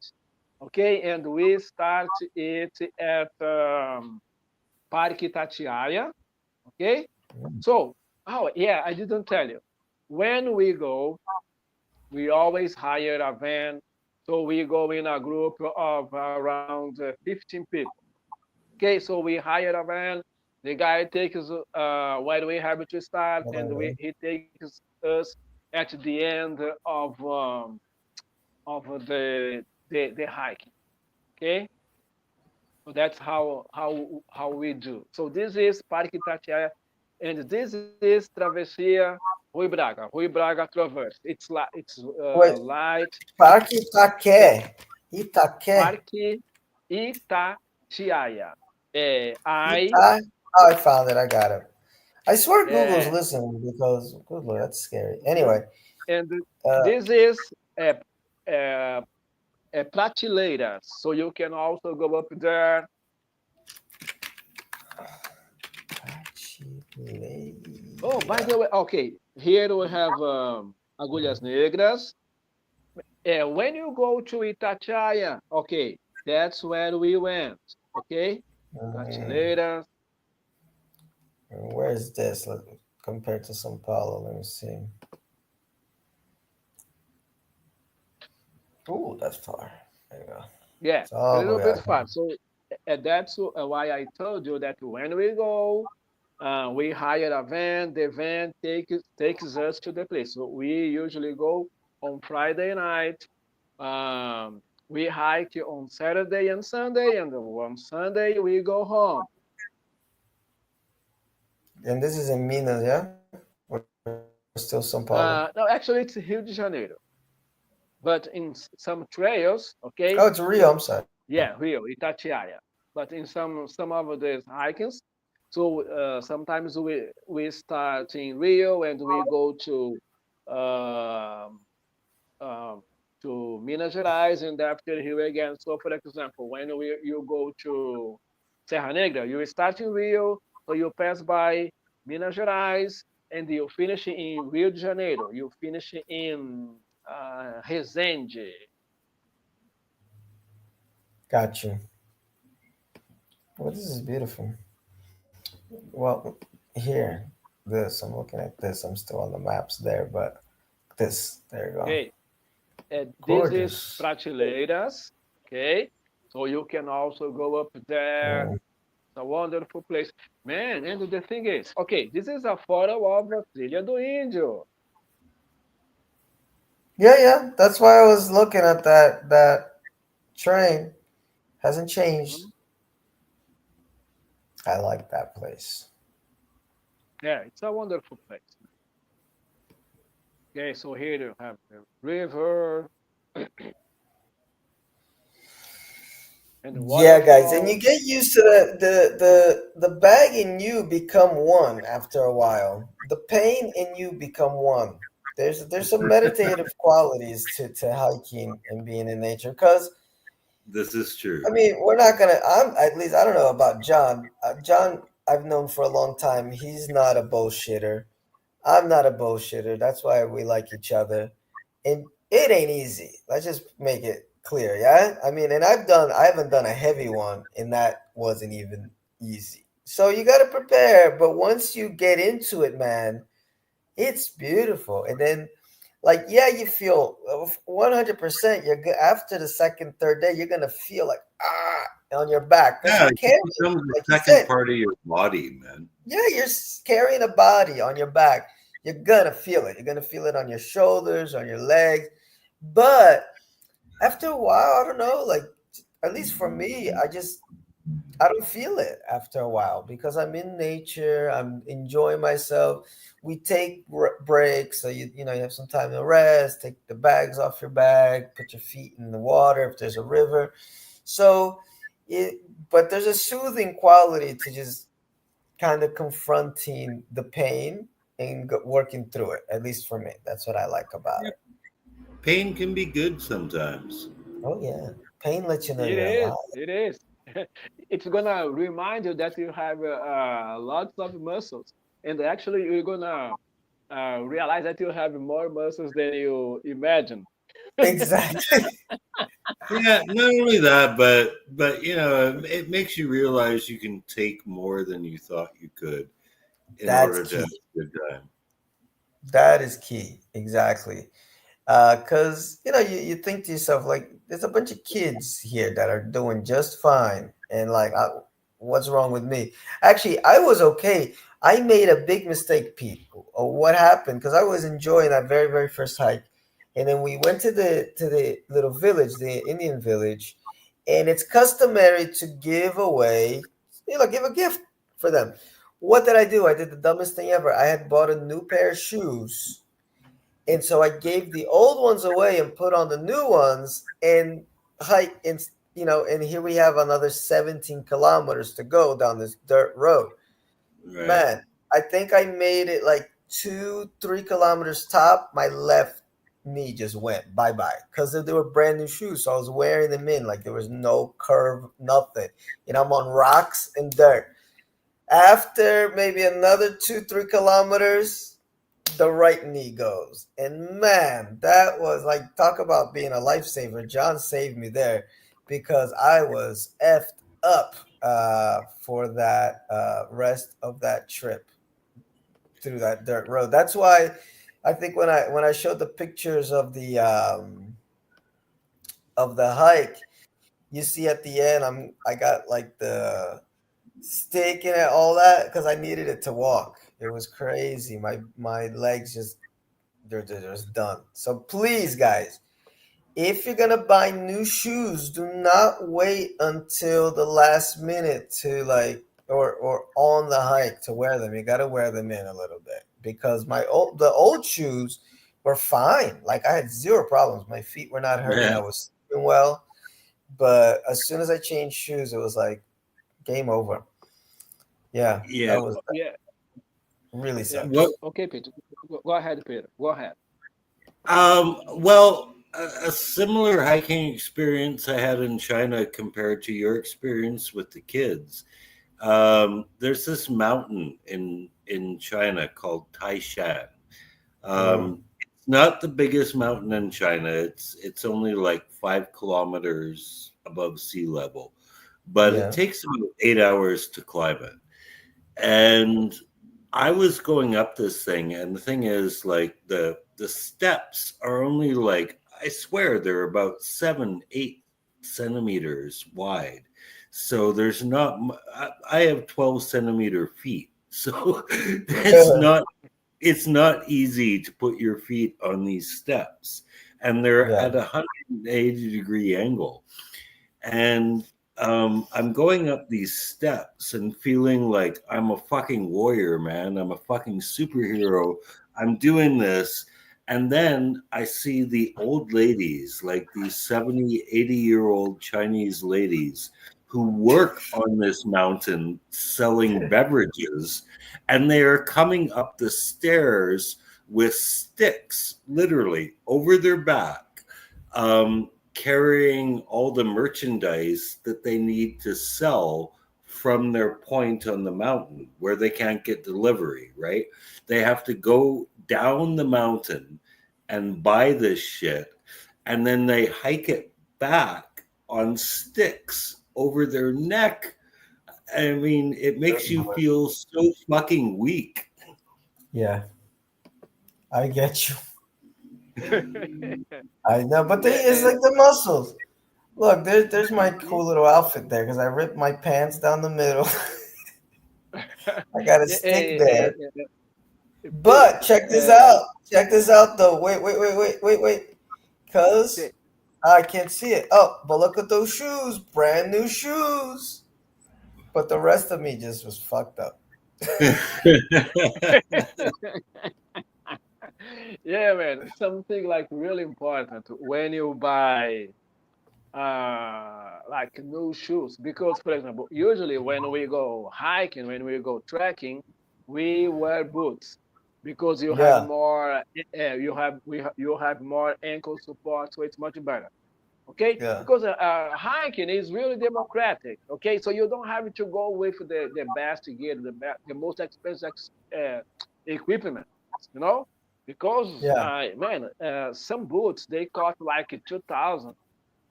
Okay. And we start it at Parque Itatiaia. Okay. mm. So, oh yeah, I didn't tell you. When we go, we always hire a van. So we go in a group of around 15 people. Okay, so we hire a van. The guy takes when we have to start, Hold and on, man. he takes us at the end of the hiking. Okay, so that's how we do. So this is Parque Itatiaia, and this is Travessia Rui Braga. Rui Braga Traverse. It's Wait, light. Parque Okay, Itaqué. Itaqué. Parque Itatiaia. I Ita. Oh, I found it. I got it. I swear Google's uh, listening because good lord, that's scary. mhm. Anyway, And uh, this is a, a Prateleiras. So you can also go up there. Oh, by Brasileira. the way, okay, here we have Agulhas Negras. When you go to Itatiaia, okay, that's where we went. Okay, Mhm. Prateleiras. Where's this compared to São Paulo? Let me see. Oh, that's far. There you go. Yeah, It's a all the little way bit out far. here. So that's why I told you that when we go, we hire a van. The van takes us to the place. So we usually go on Friday night. We hike on Saturday and Sunday, and on Sunday we go home. And this is in Minas, yeah? Where is this? still São Paulo? No, actually, it's Rio de Janeiro. But in some trails, okay, Oh, it's Rio. I'm sorry. yeah, Rio, Itatiaia. But in some of these hikings, so sometimes we start in Rio and we go um, um, to Minas Gerais and after Rio again. So, for example, when you go to Serra Negra, you start in Rio, so you pass by Minas Gerais and you finish in Rio de Janeiro. You finish in Resende. Got you. Well, this is beautiful. Well, here, this, I'm looking at this. I'm still on the maps there, but this, there you go. Okay, this is Gorgeous. Prateleiras. Okay, so you can also go up there. Mm. It's a wonderful place, man. And the thing is, okay, this is a photo of a Trilha do Índio. Yeah, yeah. That's why I was looking at that train. Hasn't changed. Mhm. I like that place. Yeah, it's a wonderful place. Okay, so here you have the river and the Yeah, guys, and you waterfalls. get used to the bag in you become one after a while. The pain in you become one. There's some meditative qualities to hiking and being in nature. Because This is I true. mean, we're not gonna. I'm at least I don't know about John. John, I've known for a long time. He's not a bullshitter. I'm not a bullshitter. That's why we like each other. And it ain't easy. Let's just make it clear, yeah? I mean, and I haven't done a heavy one, and that wasn't even easy. So you got to prepare, but once you get into it, man, it's beautiful. And then, like, yeah, you feel 100%. After the second, third day, you're gonna feel like on your back because Yeah, you're it carrying, becomes the like you second said, part of your body, man. yeah, you're carrying a body on your back. You're gonna feel it. You're gonna feel it on your shoulders, on your legs. But after a while, I don't know, like at least for me, I don't feel it after a while because I'm in nature. I'm enjoying myself. We take breaks, so you have some time to rest. Take the bags off your bag. Put your feet in the water if there's a river. So, it, but there's a soothing quality to just kind of confronting the pain and working through it. At least for me, that's what I like about Yep. it. Pain can be good sometimes. Oh yeah, pain lets you know It you're is, alive. it is. It's gonna remind you that you have lots of muscles, and actually you're gonna realize that you have more muscles than you imagine. Exactly. Yeah, not only that, but it makes you realize you can take more than you thought you could in That's order to have key. a good time. That is key. Exactly. Because you think to yourself like, there's a bunch of kids here that are doing just fine, and like, what's wrong with me? Actually, I was okay. I made a big mistake, Pete. What happened? Because I was enjoying that very very first hike, and then we went to the little village, the Indian village, and it's customary to give away, give a gift for them. What did I do? I did the dumbest thing ever. I had bought a new pair of shoes, and so I gave the old ones away and put on the new ones and hike and here we have another 17 kilometers to go down this dirt road. Right. Man, I think I made it like 2 3 kilometers top. My left knee just went bye-bye because they were brand new shoes, so I was wearing them in like there was no curve, nothing, and I'm on rocks and dirt. After maybe another 2 3 kilometers, the right knee goes. And man, that was like, talk about being a lifesaver. John saved me there because I was effed up for that rest of that trip through that dirt road. That's why I think when I showed the pictures of the hike, you see at the end I got like the stick and all that because I needed it to walk. It was crazy. My legs just they're just done. So please, guys, if you're gonna buy new shoes, do not wait until the last minute to like or on the hike to wear them. You gotta wear them in a little bit. because the old shoes were fine. Like I had zero problems. My feet were not hurting. Yeah. I was sleeping well. But as soon as I changed shoes, it was like game over. Yeah, Yeah. that was Yeah, really yeah. What? sucks. Okay, Peter. Go ahead, Peter. Go ahead. Well, a similar hiking experience I had in China compared to your experience with the kids. There's this mountain in China called Taishan. Mm, It's not the biggest mountain in China. It's only like 5 kilometers above sea level, but it yeah, takes about 8 hours to climb it. And I was going up this thing, and the thing is, like the steps are only like, I swear they're about 7, 8 centimeters wide. So there's not. I have 12 centimeter feet, so it's not easy to put your feet on these steps, and they're yeah, at 180-degree angle. And I'm going up these steps and feeling like I'm a fucking warrior, man. I'm a fucking superhero. I'm doing this. And then I see the old ladies, like these 70, 80-year-old Chinese ladies who work on this mountain selling beverages. And they are coming up the stairs with sticks, literally, over their back. Carrying all the merchandise that they need to sell from their point on the mountain where they can't get delivery, right? They have to go down the mountain and buy this shit, and then they hike it back on sticks over their neck. I mean, it makes you feel so fucking weak. yeah. I get you. I know, but Yeah, it's and like the muscles. Look, there's my cool little outfit there because I ripped my pants down the middle. I got a yeah, stick there. Peter. But check this out. Check this out though. Wait. Cause Okay. I can't see it. Oh, but look at those shoes. Brand new shoes. But the rest of me just was fucked up. Yeah, man. Something like really important when you buy like new shoes, because for example, usually when we go hiking, when we go trekking, we wear boots because you have Yeah, more you have more ankle support, so it's much better. Okay, yeah. because hiking is really democratic. Okay, so you don't have to go with the best gear, the most expensive uh, equipment, you know, because Yeah. man, some boots they cost like 2,000,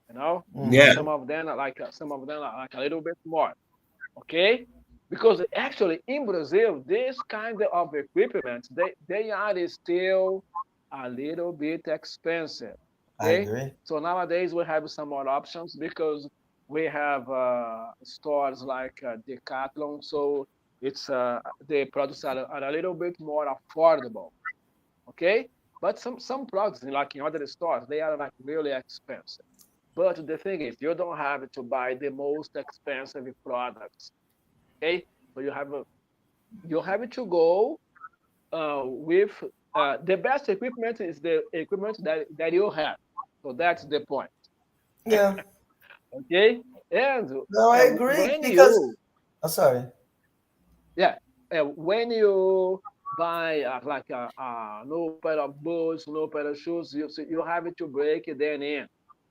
you know, Yeah. Mm-hmm. some of them are like a little bit more. Okay, because actually in Brazil, this kind of equipment they are still a little bit expensive. I Okay, agree. so nowadays we have some more options because we have stores like Decathlon, so it's the products are a little bit more affordable. Okay, but some products like in other stores they are like really expensive. But the thing is, you don't have to buy the most expensive products. Okay, so you have to go with the best equipment is the equipment that you have. So that's the point. Yeah. Okay, and No, I agree when because you I'm sorry. yeah when you buy like a new pair of boots, new pair of shoes, you have to break them in.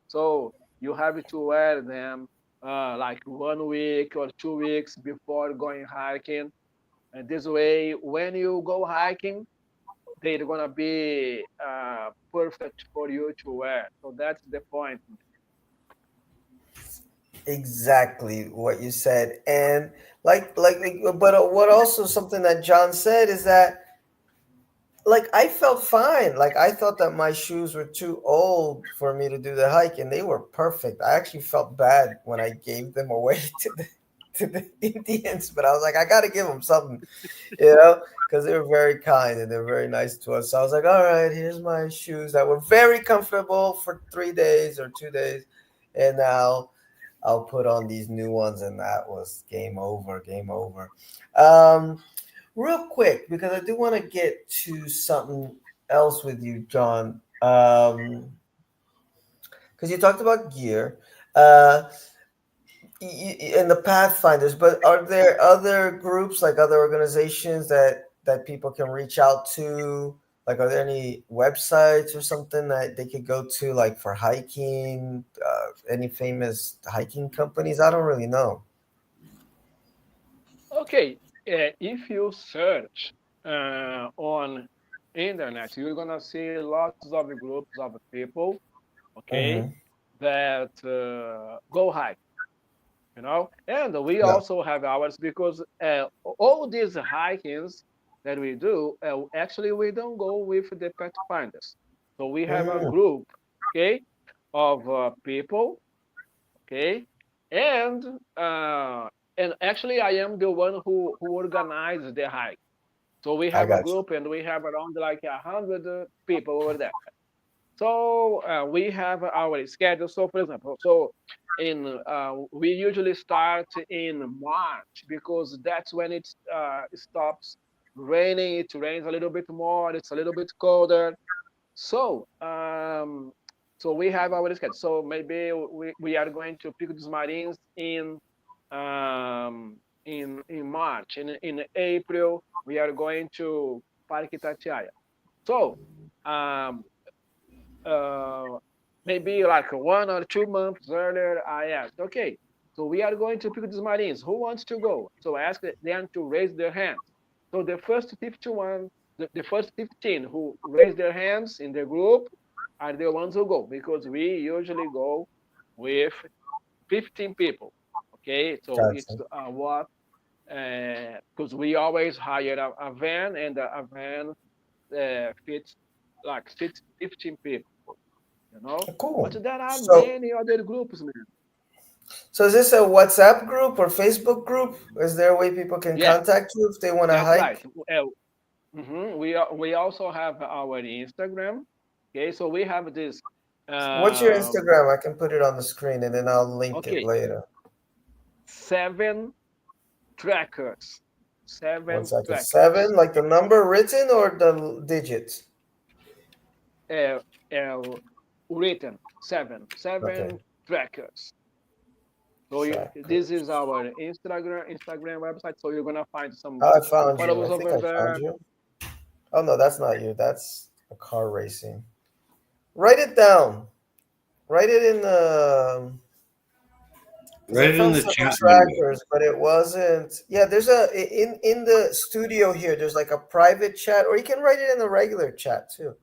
So you have to wear them like 1 week or 2 weeks before going hiking. And this way, when you go hiking, they're gonna be perfect for you to wear. So that's the point. Exactly what you said. And but what also something that John said is that like I felt fine. Like I thought that my shoes were too old for me to do the hike, and they were perfect. I actually felt bad when I gave them away to the Indians, but I was like, I got to give them something, because they were very kind and they're very nice to us. So I was like, all right, here's my shoes that were very comfortable for 3 days or 2 days, and now I'll put on these new ones, and that was game over, game over. Um, Real quick, because I do want to get to something else with you, John. Because you talked about gear. Uh, in the Pathfinders, but are there other groups, like other organizations that people can reach out to? Like, are there any websites or something that they could go to, like for hiking? Any famous hiking companies? I don't really know. Okay, if you search on internet, you're gonna see lots of groups of people, okay, Mm-hmm. that go hike, and we Yeah. also have ours because all these hikings that we do, actually we don't go with the pathfinders. So we have a Mm, group, okay, of people, okay, and uh, and actually I am the one who organizes the hike. So we I have a got you. group and we have around like 100 people over there. So we have our schedule. So for example, so in we usually start in March because that's when it stops raining. It rains a little bit more. It's a little bit colder. So so we have our schedule. So maybe we are going to Pico dos Marins in March. In April we are going to Parque Itatiaia. So um, uh, maybe like 1 or 2 months earlier, I asked, okay, so we are going to Pico dos Marins. Who wants to go? So I asked them to raise their hands. So the first 51, the first 15 who raise their hands in the group are the ones who go because we usually go with 15 people. Okay, so it's Gotcha. what because we always hire a van and a van fits like 15 people, you know. But Cool. there are So, many other groups, man. so is this a WhatsApp group or Facebook group? Is there a way people can Yeah, contact you if they want to that's right. hike? We also have our Instagram. Okay, so we have this. What's your Um, Instagram? I can put it on the screen and then I'll link it okay, later. 7 trackers, One seven second. trackers, Seven, like the number written or the digits? uh, uh, written seven Okay. trackers. So this Trackers. is our Instagram website. So you're gonna find Oh, I some found you. I photos think over I found there. you. Oh no, that's not you. That's a car racing. Write it down. Write it in the because I Write it in found the seven chat window. trackers, but it wasn't. Yeah, there's in the studio here. There's like a private chat, or you can write it in the regular chat too.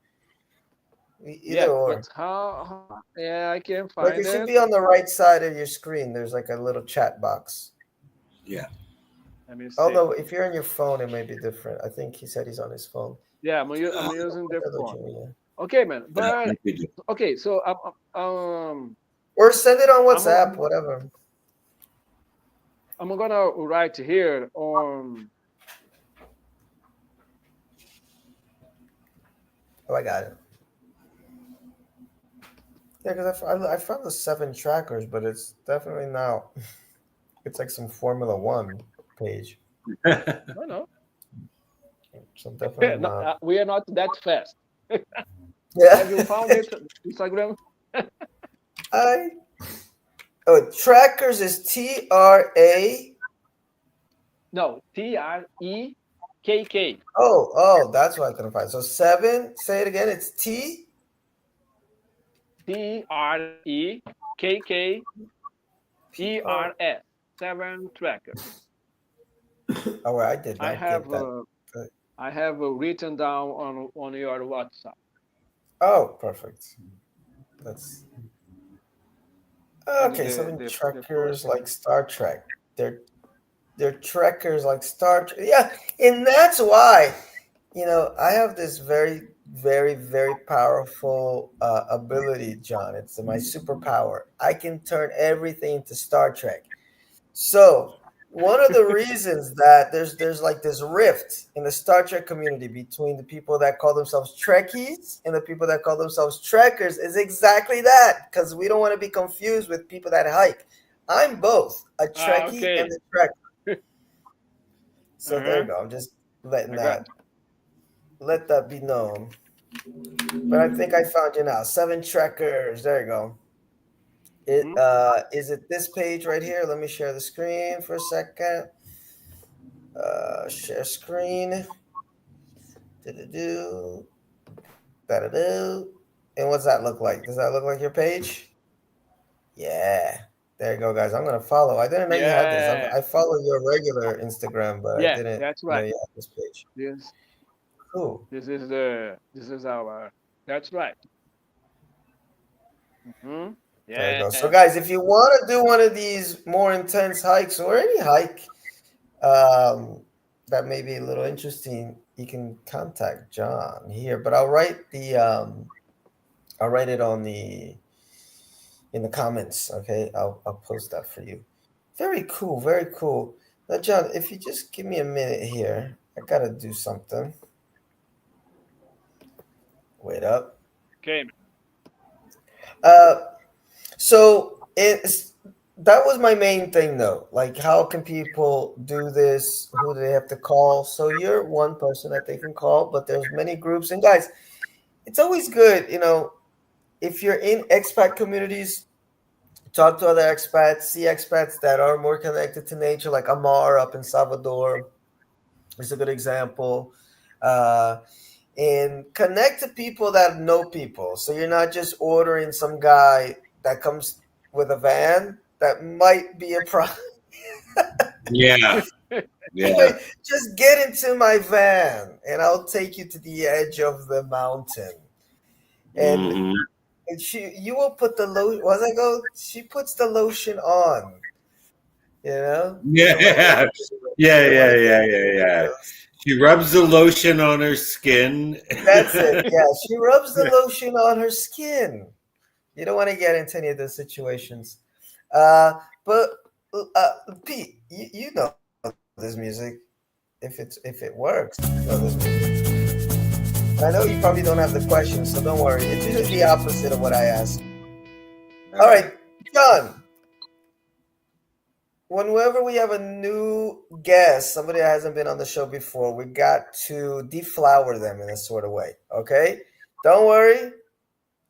Either Yeah, or. but yeah, I can Like find it should it. be on the right side of your screen. There's like a little chat box. Yeah. Let me see. Although if you're on your phone, it may be different. I think he said he's on his phone. Yeah, Uh, I'm using the Hello, phone. Jimmy. Yeah. Okay, man. that But might be good. okay, so Or send it on I'm WhatsApp, whatever. I'm gonna write here on. Oh, I got it. Yeah, because I found the seven trackers, but it's definitely not. It's like some Formula One page. No, no, So definitely no, not. we are not that fast. Yeah. Have you found it? Instagram? I oh trackers is TRA. No, TREKK. Oh, that's what I couldn't find. So seven. Say it again. It's T. P R. TREKKERS. 7 trackers. Oh, well, I did I not get have that. Good. I have written down on your WhatsApp. Oh, perfect. That's And okay. Seven the first trackers one. like Star Trek. They're they're trekkers like Star Trek. Yeah, and that's why I have this very, very, very powerful ability, John. It's my superpower. I can turn everything into Star Trek. So one of the reasons that there's like this rift in the Star Trek community between the people that call themselves Trekkies and the people that call themselves Trekkers is exactly that, because we don't want to be confused with people that hike. I'm both a Trekkie and Okay. a Trekker. So there you Uh-huh. go. I'm just letting I got that let that be known. But I think I found you now. Seven Trekkers. There you go. you. It is it this page right here? Let me share the screen for a second. Share screen. Do da da do. And what's that look like? Does that look like your page? Yeah. There you go, guys. I'm gonna follow. I didn't know you had this. Yeah, I follow your regular Instagram, but I yeah, didn't that's know right. you had this page. This Cool. this is our that's right. Hmm. There you go. So, Yeah. guys, if you want to do one of these more intense hikes or any hike um, that may be a little interesting, you can contact John here. But I'll write it on the in the comments. Okay, I'll post that for you. Very cool. Very cool. Now, John, if you just give me a minute here, I gotta do something. Wait up. Okay. Uh, So it's that was my main thing though. Like how can people do this? Who do they have to call? So you're one person that they can call, but there's many groups. And guys, it's always good, if you're in expat communities, talk to other expats, see expats that are more connected to nature, like Amar up in Salvador is a good example. Uh, and connect to people that know people. So you're not just ordering some guy that comes with a van that might be a problem. Yeah, yeah. Just get into my van and I'll take you to the edge of the mountain. And, Hmm. you will put the lotion. Was I go? She puts the lotion on. Yeah, You yeah, don't want yeah, to get yeah, into yeah, the yeah. details. She rubs the lotion on her skin. That's it. Yeah, she rubs the lotion on her skin. You don't want to get into any of those situations. But Pete, you know this music. If it works, you know this music. And I know you probably don't have the questions, so don't worry. It's usually the opposite of what I ask. All Okay. right, John. Whenever we have a new guest, somebody that hasn't been on the show before, we got to deflower them in a sort of way. Okay, don't worry.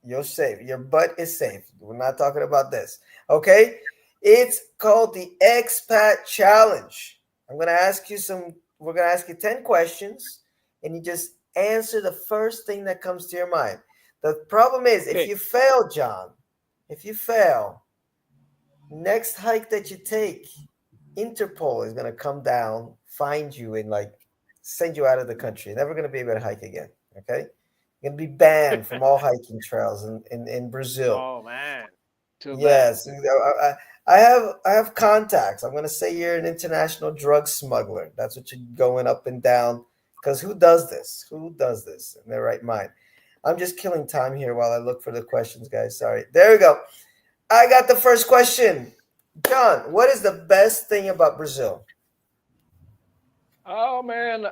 You're safe. Your butt is safe. We're not talking about this. Okay? It's called the Expat Challenge. We're going to ask you 10 questions, and you just answer the first thing that comes to your mind. The problem is, if Okay. you fail, John, if you fail, next hike that you take, Interpol is going to come down, find you, and like send you out of the country. You're never going to be able to hike again. Okay? You're going to be banned from all hiking trails in Brazil. Oh man, too bad. Yes, I have contacts. I'm going to say you're an international drug smuggler. That's what you're going up and down. Because who does this? Who does this in their right mind? I'm just killing time here while I look for the questions, guys. Sorry. There we go. I got the first question. John, what is the best thing about Brazil? Oh man,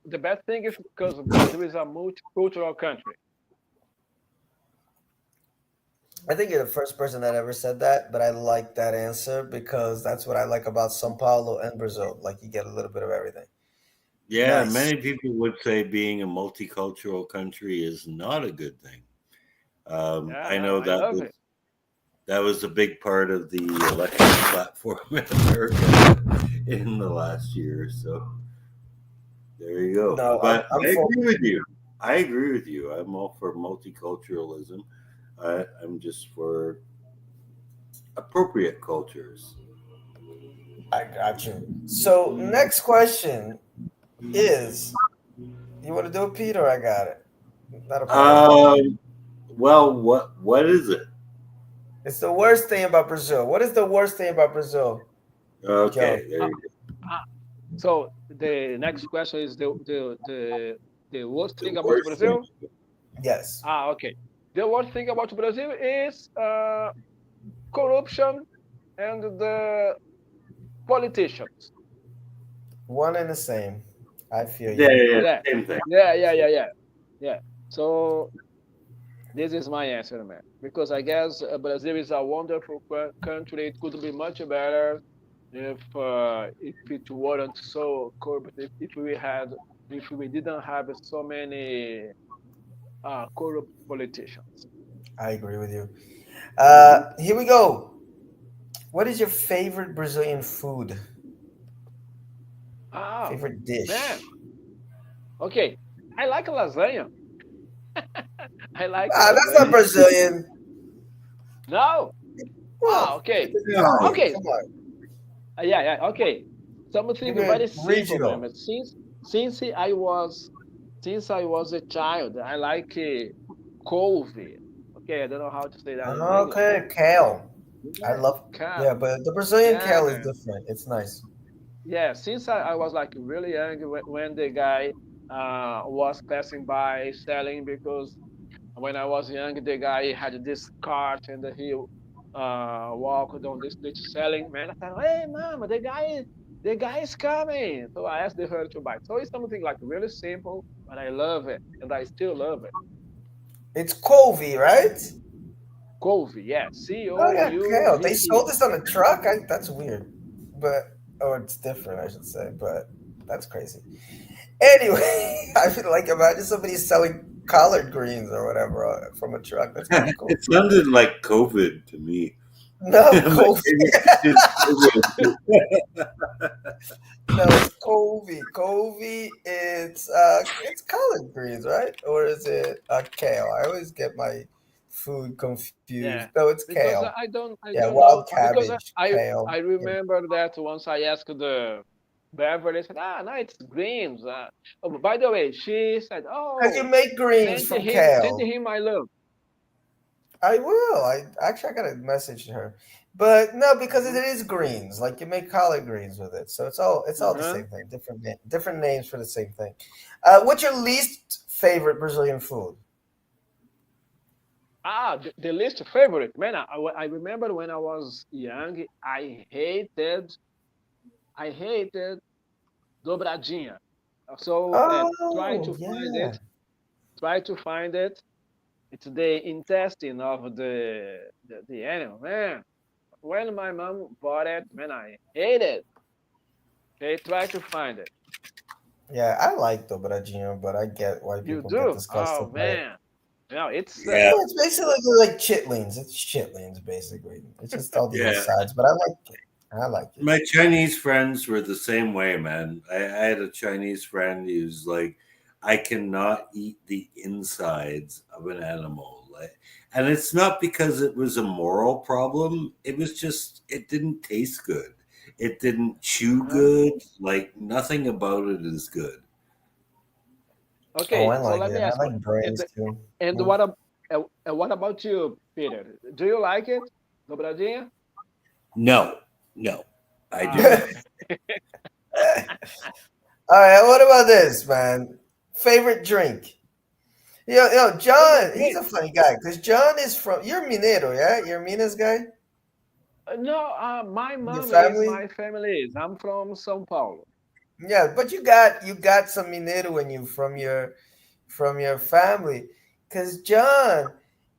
the best thing is because Brazil is a multicultural country. I think you're the first person that ever said that, but I like that answer because that's what I like about Sao Paulo and Brazil. Like you get a little bit of everything. Yeah, Nice. many people would say being a multicultural country is not a good thing. Yeah, I no, know I love it. that was a big part of the election platform in America in the last year. So there you go. No, But I'm I for. agree with you. I agree with you. I'm all for multiculturalism. I'm just for appropriate cultures. I got you. So next question is, you want to do it, Pete, or I got it? Not a problem. Um, well, what is it? It's the worst thing about Brazil. What is the worst thing about Brazil, Joe? Okay, there Uh, you go. uh, so the next question is the worst The thing about worst thing. Brazil. Yes, Okay. The worst thing about Brazil is corruption and the politicians. one and the same. I feel Yeah, you. yeah, yeah, Yeah, same thing. yeah. So this is my answer, man. Because I guess Brazil is a wonderful country. It could be much better. if it weren't so corrupt, if we didn't have so many corrupt politicians. I agree with you. Hmm. Here we go. What is your favorite Brazilian food? Oh Favorite man, dish? okay. I like lasagna. I like Ah, that's not lasagna. Brazilian. No. Well, Okay. No. Okay. come on. Yeah, yeah. Okay. Something Give me a very simple, man. regional. But since I was a child, I like couve. Okay, I don't know how to say that in English. Okay, kale. I Yeah, love. cat. Yeah, but the Brazilian Yeah, kale is man. different. It's nice. Yeah, since I was like really young when the guy was passing by selling, because when I was young, the guy had this cart and he walked on the street selling. Man, I thought, hey, mama, the guy is coming. So I asked her to buy. So it's something like really simple, but I love it, and I still love it. It's Colby, right? Couve, yeah, Oh yeah, kale. They Couve. sold this on a truck. That's weird, but or it's different, I should say. But that's crazy. Anyway, I feel like imagine somebody selling collard greens or whatever from a truck. That's kind of cool. It sounded like COVID to me. No, But Colby. maybe it's COVID. No, it's Covey. Covey, it's collard greens, right? Or is it kale? I always get my food confused. Yeah, No, it's kale. because I Yeah, don't wild know, because cabbage, kale. I Yeah. remember that once I asked the Beverly, said, ah, no, it's greens. Oh, by the way, she said, Cause you oh, make greens from send kale. him my love. I will. I gotta message her, but no, because it Hmm. is greens. Like you make collard greens with it, so it's all the Uh-huh. same thing. Different names for the same thing. What's your least favorite Brazilian food? Ah, the least favorite, man. I remember when I was young, I hated dobradinha. So Oh yeah. try to find it. It's the intestine of the animal, man. When my mom bought it, man, I hate it. Okay, try to find it. Yeah, I like dobradinha, but I get why You people get do? disgusted Oh by it. man, no, it's Yeah, Well, it's basically like chitlins. It's chitlins, basically. It's just all the yeah. insides, but I like it. I like it. My Chinese friends were the same way, man. I had a Chinese friend who's like, I cannot eat the insides of an animal. Like, and it's not because it was a moral problem. It was just it didn't taste good. It didn't chew uh-huh. good. Like nothing about it is good. Oh, Okay. I So like let it. me I ask you, like and brains too. and Mm. what about you, Peter? Do you like it, dobradinha? No, no, I do Ah, not. okay. All right, what about this, man? Favorite drink? Favorite John, he's drink? a funny guy because John is from. You're Mineiro, yeah? You're Minas guy. No, my Your mom is, family. my family is. I'm from São Paulo. Yeah, but you got some Mineiro in you from your family, because John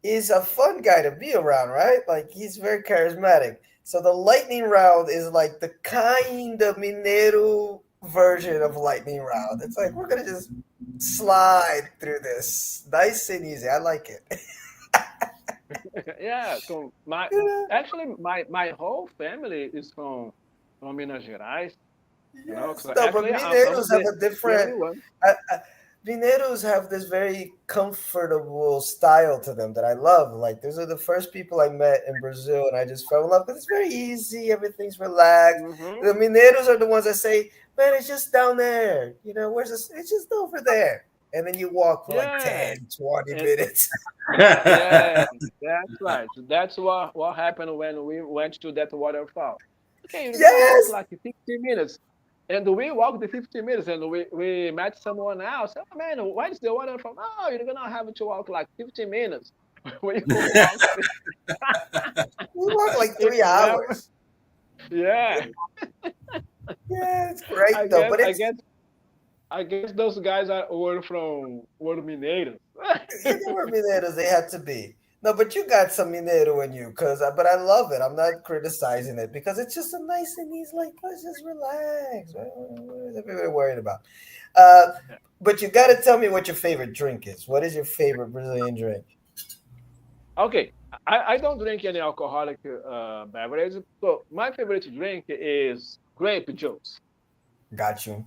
is a fun guy to be around, right? Like he's very charismatic. So the lightning round is like the kind of Mineiro version of lightning round. It's like we're gonna just slide through this, nice and easy. I like it. Yeah, so my Yeah, actually my whole family is from Minas Gerais. You know, yes, because no, but actually I'm Mineiros have a the only different. one. Mineiros have this very comfortable style to them that I love. Like those are the first people I met in Brazil, and I just fell in love because it's very easy. Everything's relaxed. Hmm. The Mineiros are the ones that say, "Man, it's just down there. Where's this? It's just over there." And then you walk for like Yeah, 10, 20 and minutes. yeah, that's right. So that's what happened when we went to that waterfall. Okay, you're gonna walk Yes, like 50 minutes. And we walked the 50 minutes and we met someone else. Oh man, why is the waterfall? Oh, you're gonna have to walk like 50 minutes. We walked we walk like it three never. hours. Yeah. Yeah, it's great I though, guess but I it's guess I guess those guys were Mineiros. they were Mineiros. They had to be. No, but you got some Mineiro in you, but I love it. I'm not criticizing it because it's just a nice and easy. Like, let's just relax. What is everybody worried about? Uh, Yeah. but you got to tell me what your favorite drink is. What is your favorite Brazilian drink? Okay, I don't drink any alcoholic beverage. So my favorite drink is grape juice. Got you.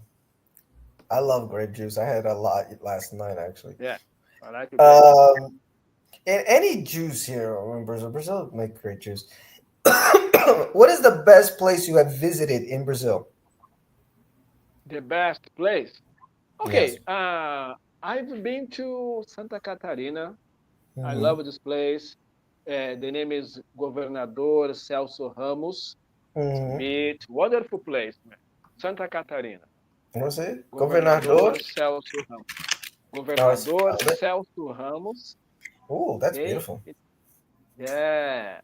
I love grape juice. I had a lot last night, actually. Yeah, I like the grape juice. Um, and any juice here in Brazil. Brazil make great juice. What is the best place you have visited in Brazil? The best place. Yes. Okay, I've been to Santa Catarina. I Mm-hmm. love this place. The name is Governador Celso Ramos Mm-hmm. Beach. Wonderful place, man. Santa Catarina. What's it? Governador? Governador Celso Ramos. No, I Governador spelled it. Celso Ramos. Oh, that's Okay. beautiful. Yeah.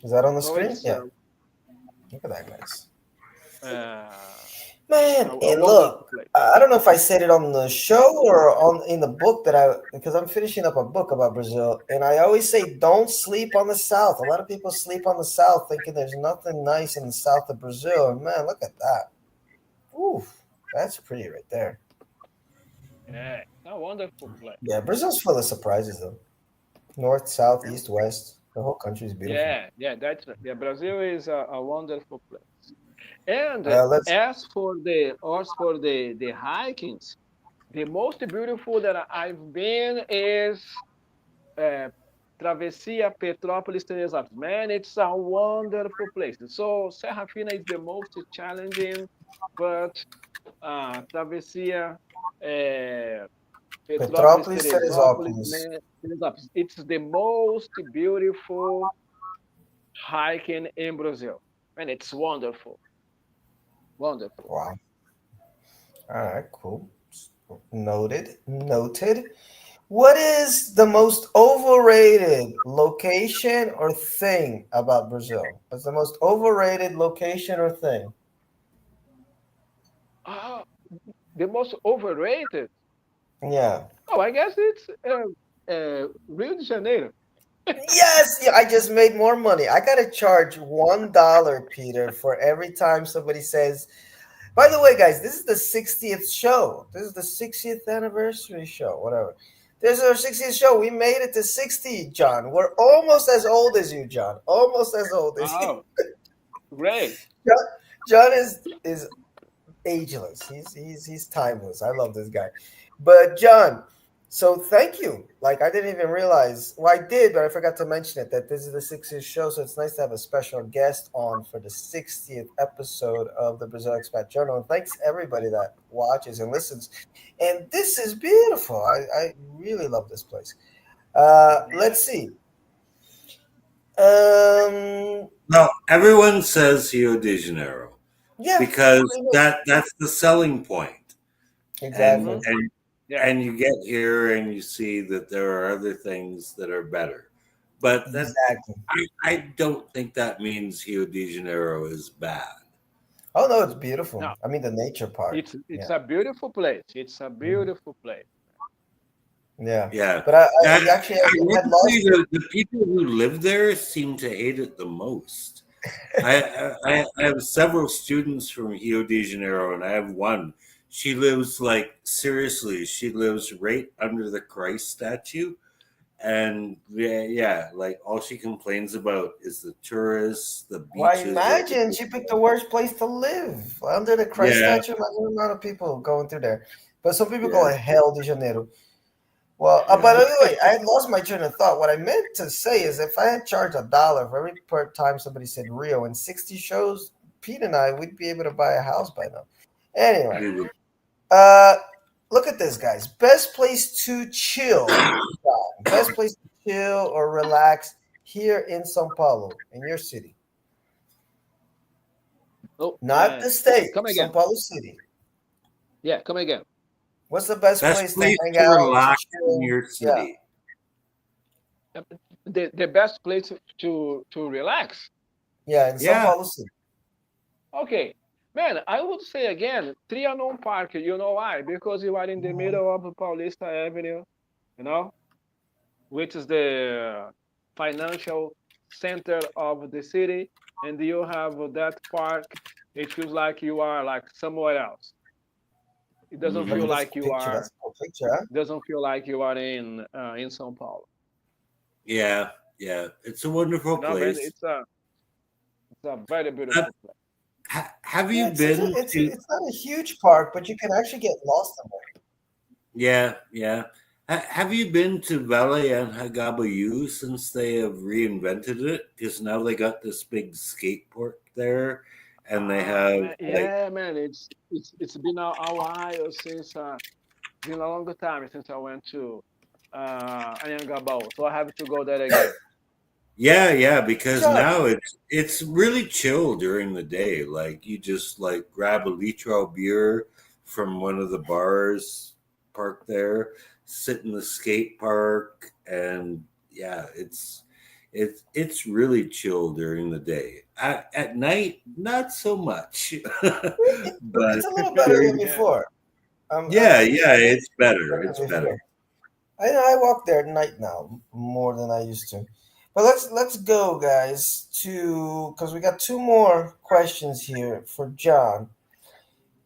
Is that on the So screen? it's Yeah. Look at that, guys. uh, Man, a and wonderful look, place. I don't know if I said it on the show or on in the book that I because I'm finishing up a book about Brazil, and I always say don't sleep on the South. A lot of people sleep on the South thinking there's nothing nice in the South of Brazil. And man, look at that. Ooh, that's pretty right there. Yeah, a wonderful place. Yeah, Brazil's full of surprises though. North, south, east, west. The whole country is beautiful. Yeah. That's yeah. Brazil is a wonderful place. And Let's as for the hikings, the most beautiful that I've been is uh, Travessia Petrópolis Teresópolis. Man, it's a wonderful place. So Serra Fina is the most challenging, but Travessia uh, Petrópolis Petrópolis, Teresópolis, Teresópolis. man, Teresópolis, it's the most beautiful hiking in Brazil. And it's wonderful, wonderful. Wow. All right, cool. Noted. Noted. What is the most overrated location or thing about Brazil? What's the most overrated location or thing? Ah, the most overrated. Yeah. Oh, I guess it's Rio de Janeiro. Yes, yeah, I just made more money. I gotta charge $1, Peter, for every time somebody says. By the way, guys, this is the 60th show. This is the 60th anniversary show. Whatever. This is our 60th show. We made it to 60, John. We're almost as old as you, John. Almost as old as you. Oh, great. John, John is ageless. He's timeless. I love this guy. But John, so thank you. Like I didn't even realize. Well, I did, but I forgot to mention it that this is the 60th show. So it's nice to have a special guest on for the 60th episode of the Brazil Expat Journal. And thanks everybody that watches and listens. And this is beautiful. I really love this place. Yeah. Let's see. Well, everyone says Rio de Janeiro Yeah, because pretty good. that's the selling point. And Exactly. and Yeah. and you get here and you see that there are other things that are better. But that Exactly. I don't think that means Rio de Janeiro is bad. Oh no, it's beautiful. No, I mean the nature part. it's Yeah. a beautiful place. It's a Mhm. beautiful place. Yeah, Yeah. but I, I actually had ironically, lost. the people who live there seem to hate it the most. I have several students from Rio de Janeiro, and I have one. She lives like seriously. She lives right under the Christ statue, and yeah, like all she complains about is the tourists, the Well, beaches are imagine she picked the worst place to live under the Christ yeah, statue. Imagine the amount of people going through there. But some people call yeah, it Hell de Janeiro. Well, yeah. but anyway, I had lost my train of thought. What I meant to say is, if I had charged $1 for every per time somebody said Rio in 60 shows, Pete and I, we'd be able to buy a house by now. Anyway, We would- uh, look at this, guys. Best place to chill. Best place to chill or relax here in São Paulo, in your city. Oh, Not the state, come São again. Paulo City. Yeah, come again. What's the best Best place to place hang to out, to relax in chill? your Yeah, city. The best place to relax. yeah, in São Yeah, Paulo City. Okay, man, I would say again, Trianon Park. You know why? Because you are in the Mhm. middle of Paulista Avenue, you know, which is the financial center of the city, and you have that park. It feels like you are like somewhere else. It doesn't Look feel at Hmm. this like you picture. are. That's a cool picture, huh? Doesn't feel like you are in São Paulo. Yeah, yeah. It's a wonderful You know, man, place. it's a very Have, beautiful place. have Yeah, you been to? it's not a huge park, but you can actually get lost in there. Yeah, yeah. Have you been to Valle and Hagabayu since they have reinvented it? Because now they got this big skate park there, and they have Man, like, yeah, man, it's been a while since been a long time since I went to Anhangabau, so I have to go there again. yeah, yeah. Because John, now it's really chill during the day. Like you just like grab a litro beer from one of the bars parked there, sit in the skate park, and yeah, it's really chill during the day. At night, not so much, but it's a little better than during Yeah, before. yeah, I yeah, mean, it's better. better It's than better. before. I walk there at night now more than I used to. But let's go, guys, to because we got two more questions here for John.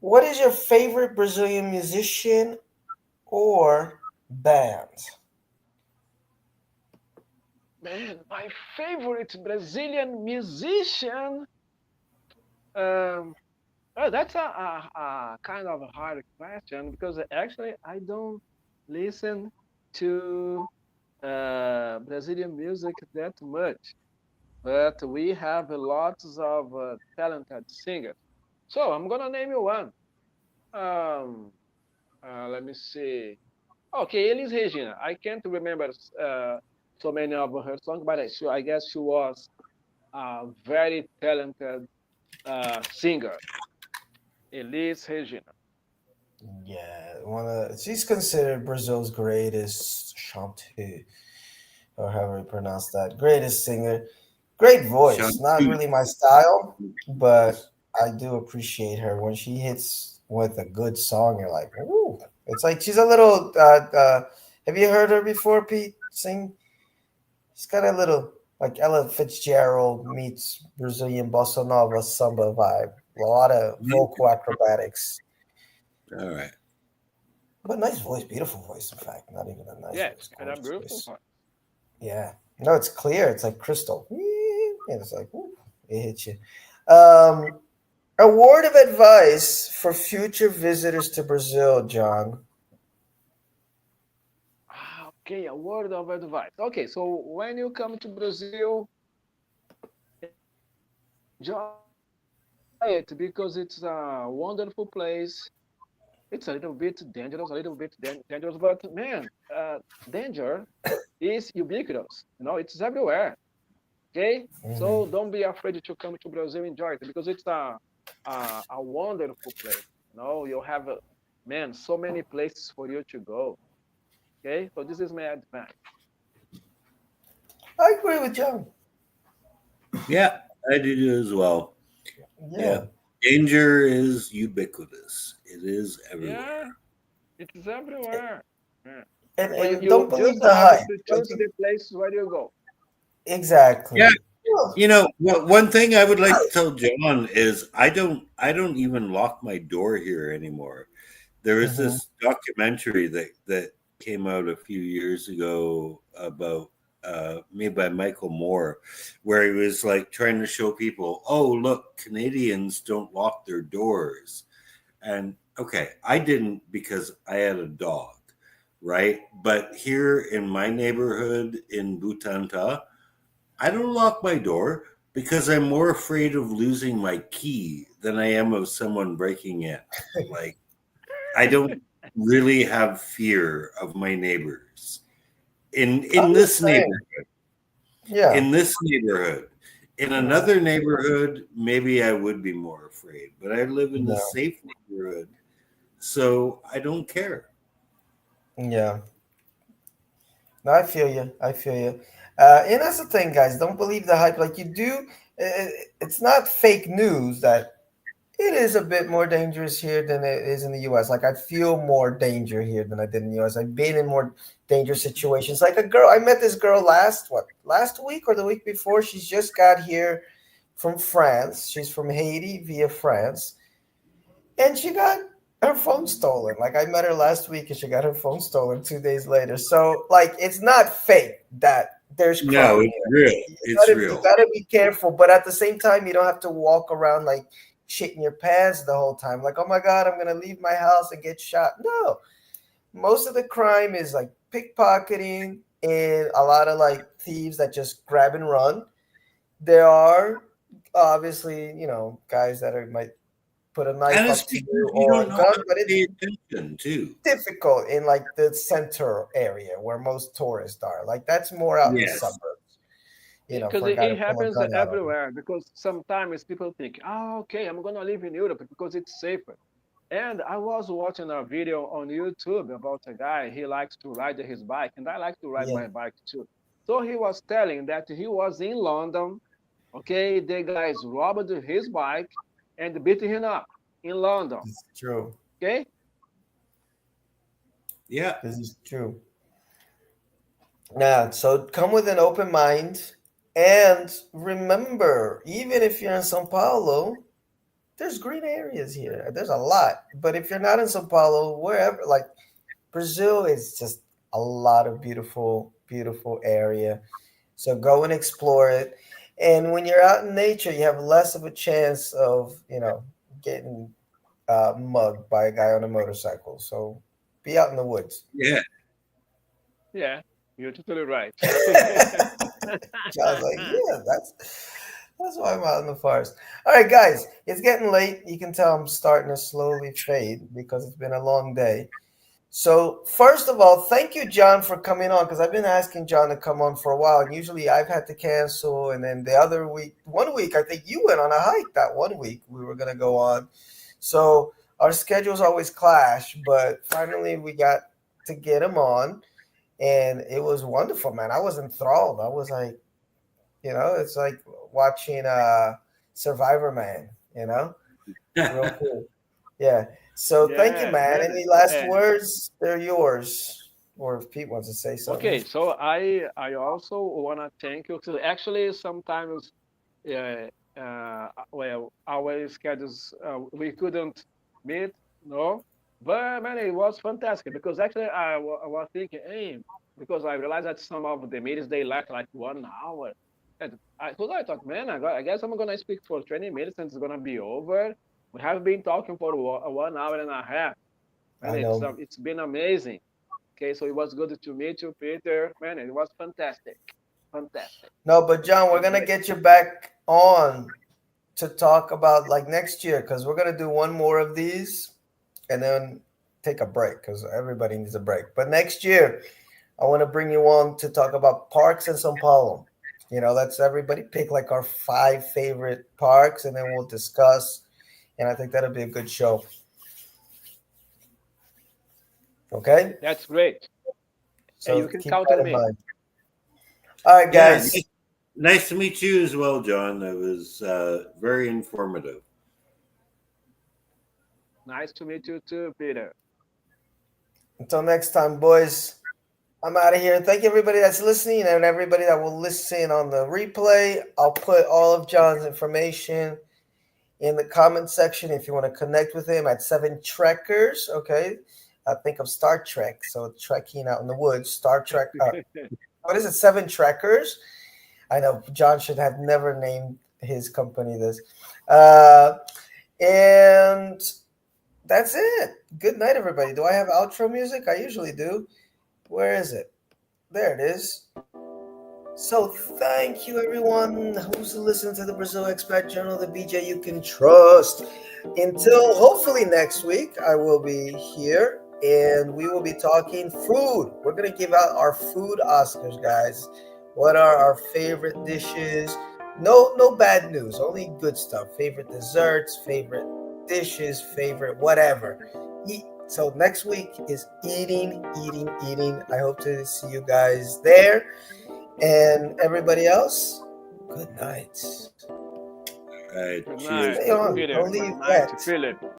What is your favorite Brazilian musician or band? man, my favorite Brazilian musician. Um, oh, that's a kind of a hard question because actually I don't listen to Brazilian music that much, but we have lots of talented singers. So I'm gonna name you one. Um, let me see. Okay, Elis Regina. I can't remember so many of her songs, but I guess she was a very talented singer. Elis Regina. Yeah, she's considered Brazil's greatest chanteuse, or however you pronounce that. Greatest singer. Great voice. Not Shantu. really my style, but I do appreciate her when she hits with a good song. You're like, ooh. It's like she's a little. Have you heard her before, Pete? Sing. She's got a little like Ella Fitzgerald meets Brazilian bossa nova samba vibe. A lot of vocal acrobatics, All right. but nice voice, beautiful voice. In fact, not even a nice Yes, voice, and a gorgeous beautiful voice. voice. Yeah. No, it's clear. It's like crystal. And it's like, ooh, it hits you. Um, a word of advice for future visitors to Brazil, John. Okay, a word of advice. Okay, so when you come to Brazil, enjoy it because it's a wonderful place. It's a little bit dangerous, dangerous, but man, danger is ubiquitous. You know, it's everywhere. Okay, so Mhm. don't be afraid to come to Brazil. Enjoy it because it's a wonderful place. You know, you have man so many places for you to go. Okay, so this is my advice. I agree with John. Yeah, I do as well. Yeah. Yeah. Danger is ubiquitous. It is Yeah, everywhere. it's everywhere. Yeah. So And you don't believe just the have hype. to Like choose the place where you go. Yeah. exactly. Well, One thing I would like to tell John is I don't even lock my door here anymore. There was mhm. this documentary that came out a few years ago about made by Michael Moore, where he was like trying to show people, oh look, Canadians don't lock their doors. And okay, I didn't because I had a dog, right? But here in my neighborhood in Butanta, I don't lock my door because I'm more afraid of losing my key than I am of someone breaking in. Like, I don't really have fear of my neighbors. In I'm the this same. neighborhood, Yeah. in this neighborhood, in Mhm. another neighborhood, maybe I would be more afraid, but I live in a No. safe neighborhood, so I don't care. Yeah. No, I feel you. I feel you. And that's the thing, guys. Don't believe the hype. Like you do. It's not fake news that It is a bit more dangerous here than it is in the US. Like I feel more danger here than I did in the US. I've been in more dangerous situations. Like a girl, I met this girl last week or the week before. She's just got here from France. She's from Haiti via France, and she got her phone stolen. Like I met her last week, and she got her phone stolen 2 days later. So like it's not fake that there's No, crime it's here. real. It's You real. gotta be careful, but at the same time, you don't have to walk around like shit in your pants the whole time. Like, oh my god, I'm gonna leave my house and get shot. No, most of the crime is like pickpocketing and a lot of like thieves that just grab and run. There are obviously, guys that might put a And knife it's up to you because you or don't a know gun, how to but it's pay attention too. difficult in like the center area where most tourists are. Like that's more out in the Yes. suburbs, Because for a guy to it pull a happens gun out on you. everywhere. Because sometimes people think, oh, okay, I'm gonna live in Europe because it's safer. And I was watching a video on YouTube about a guy. He likes to ride his bike, and I like to ride Yeah, my bike too. So he was telling that he was in London. Okay, the guys robbed his bike and beat him up in London. it's true. Okay, Yeah. This is true. Yeah, so come with an open mind and remember, even if you're in Sao Paulo, there's green areas here. There's a lot. But if you're not in Sao Paulo, wherever, like Brazil is just a lot of beautiful, beautiful area. So go and explore it. And when you're out in nature, you have less of a chance of, getting mugged by a guy on a motorcycle. So be out in the woods. Yeah. yeah, you're totally right. John's like, yeah, that's why I'm out in the forest. All right, guys, it's getting late. You can tell I'm starting to slowly fade because it's been a long day. So first of all, thank you, John, for coming on because I've been asking John to come on for a while, and usually I've had to cancel. And then the other week, one week, I think you went on a hike. That one week we were gonna go on. So our schedules always clash, but finally we got to get him on, and it was wonderful, man. I was enthralled. I was like, it's like watching Survivor Man, real cool. Yeah. So thank you, Yeah, man. man. Any last words? They're yours. Or if Pete wants to say something. Okay, so I also wanna thank you. 'Cause actually, sometimes, yeah, well, our schedules we couldn't meet, no, but man, it was fantastic because actually I was thinking, hey, because I realized that some of the meetings they last like 1 hour, and I thought, man, I guess I'm gonna speak for 20 minutes and it's gonna be over. We have been talking for 1 hour and a half, and I know. it's been amazing. Okay, so it was good to meet you, Peter. Man, it was fantastic. Fantastic. No, but John, we're Been gonna great. get you back on to talk about like next year because we're gonna do one more of these and then take a break because everybody needs a break. But next year, I want to bring you on to talk about parks in São Paulo. Let's everybody pick like our 5 favorite parks and then we'll discuss. And I think that'll be a good show. Okay? That's great. And So you can keep count that on in me. mind. All right, Yeah. guys. Nice to meet you as well, John. That was very informative. Nice to meet you too, Peter. Until next time, boys. I'm out of here. Thank you, everybody that's listening and everybody that will listen on the replay. I'll put all of John's information in the comment section if you want to connect with him at 7 Trekkers. Okay. I think of Star Trek. So trekking out in the woods. Star Trek. What is it? 7 Trekkers. I know John should have never named his company this. And that's it. Good night, everybody. Do I have outro music? I usually do. Where is it? There it is. So thank you, everyone who's listening to the Brazil Expat Journal, the BJ you can trust. Until hopefully next week, I will be here and we will be talking food. We're going to give out our food Oscars, guys. What are our favorite dishes? No bad news, only good stuff. Favorite desserts, favorite dishes, favorite whatever. So next week is eating. I hope to see you guys there. And everybody else, good night. All right. Good Cheers. night, Stay on. Peter. Don't Good leave night, yet. Philip.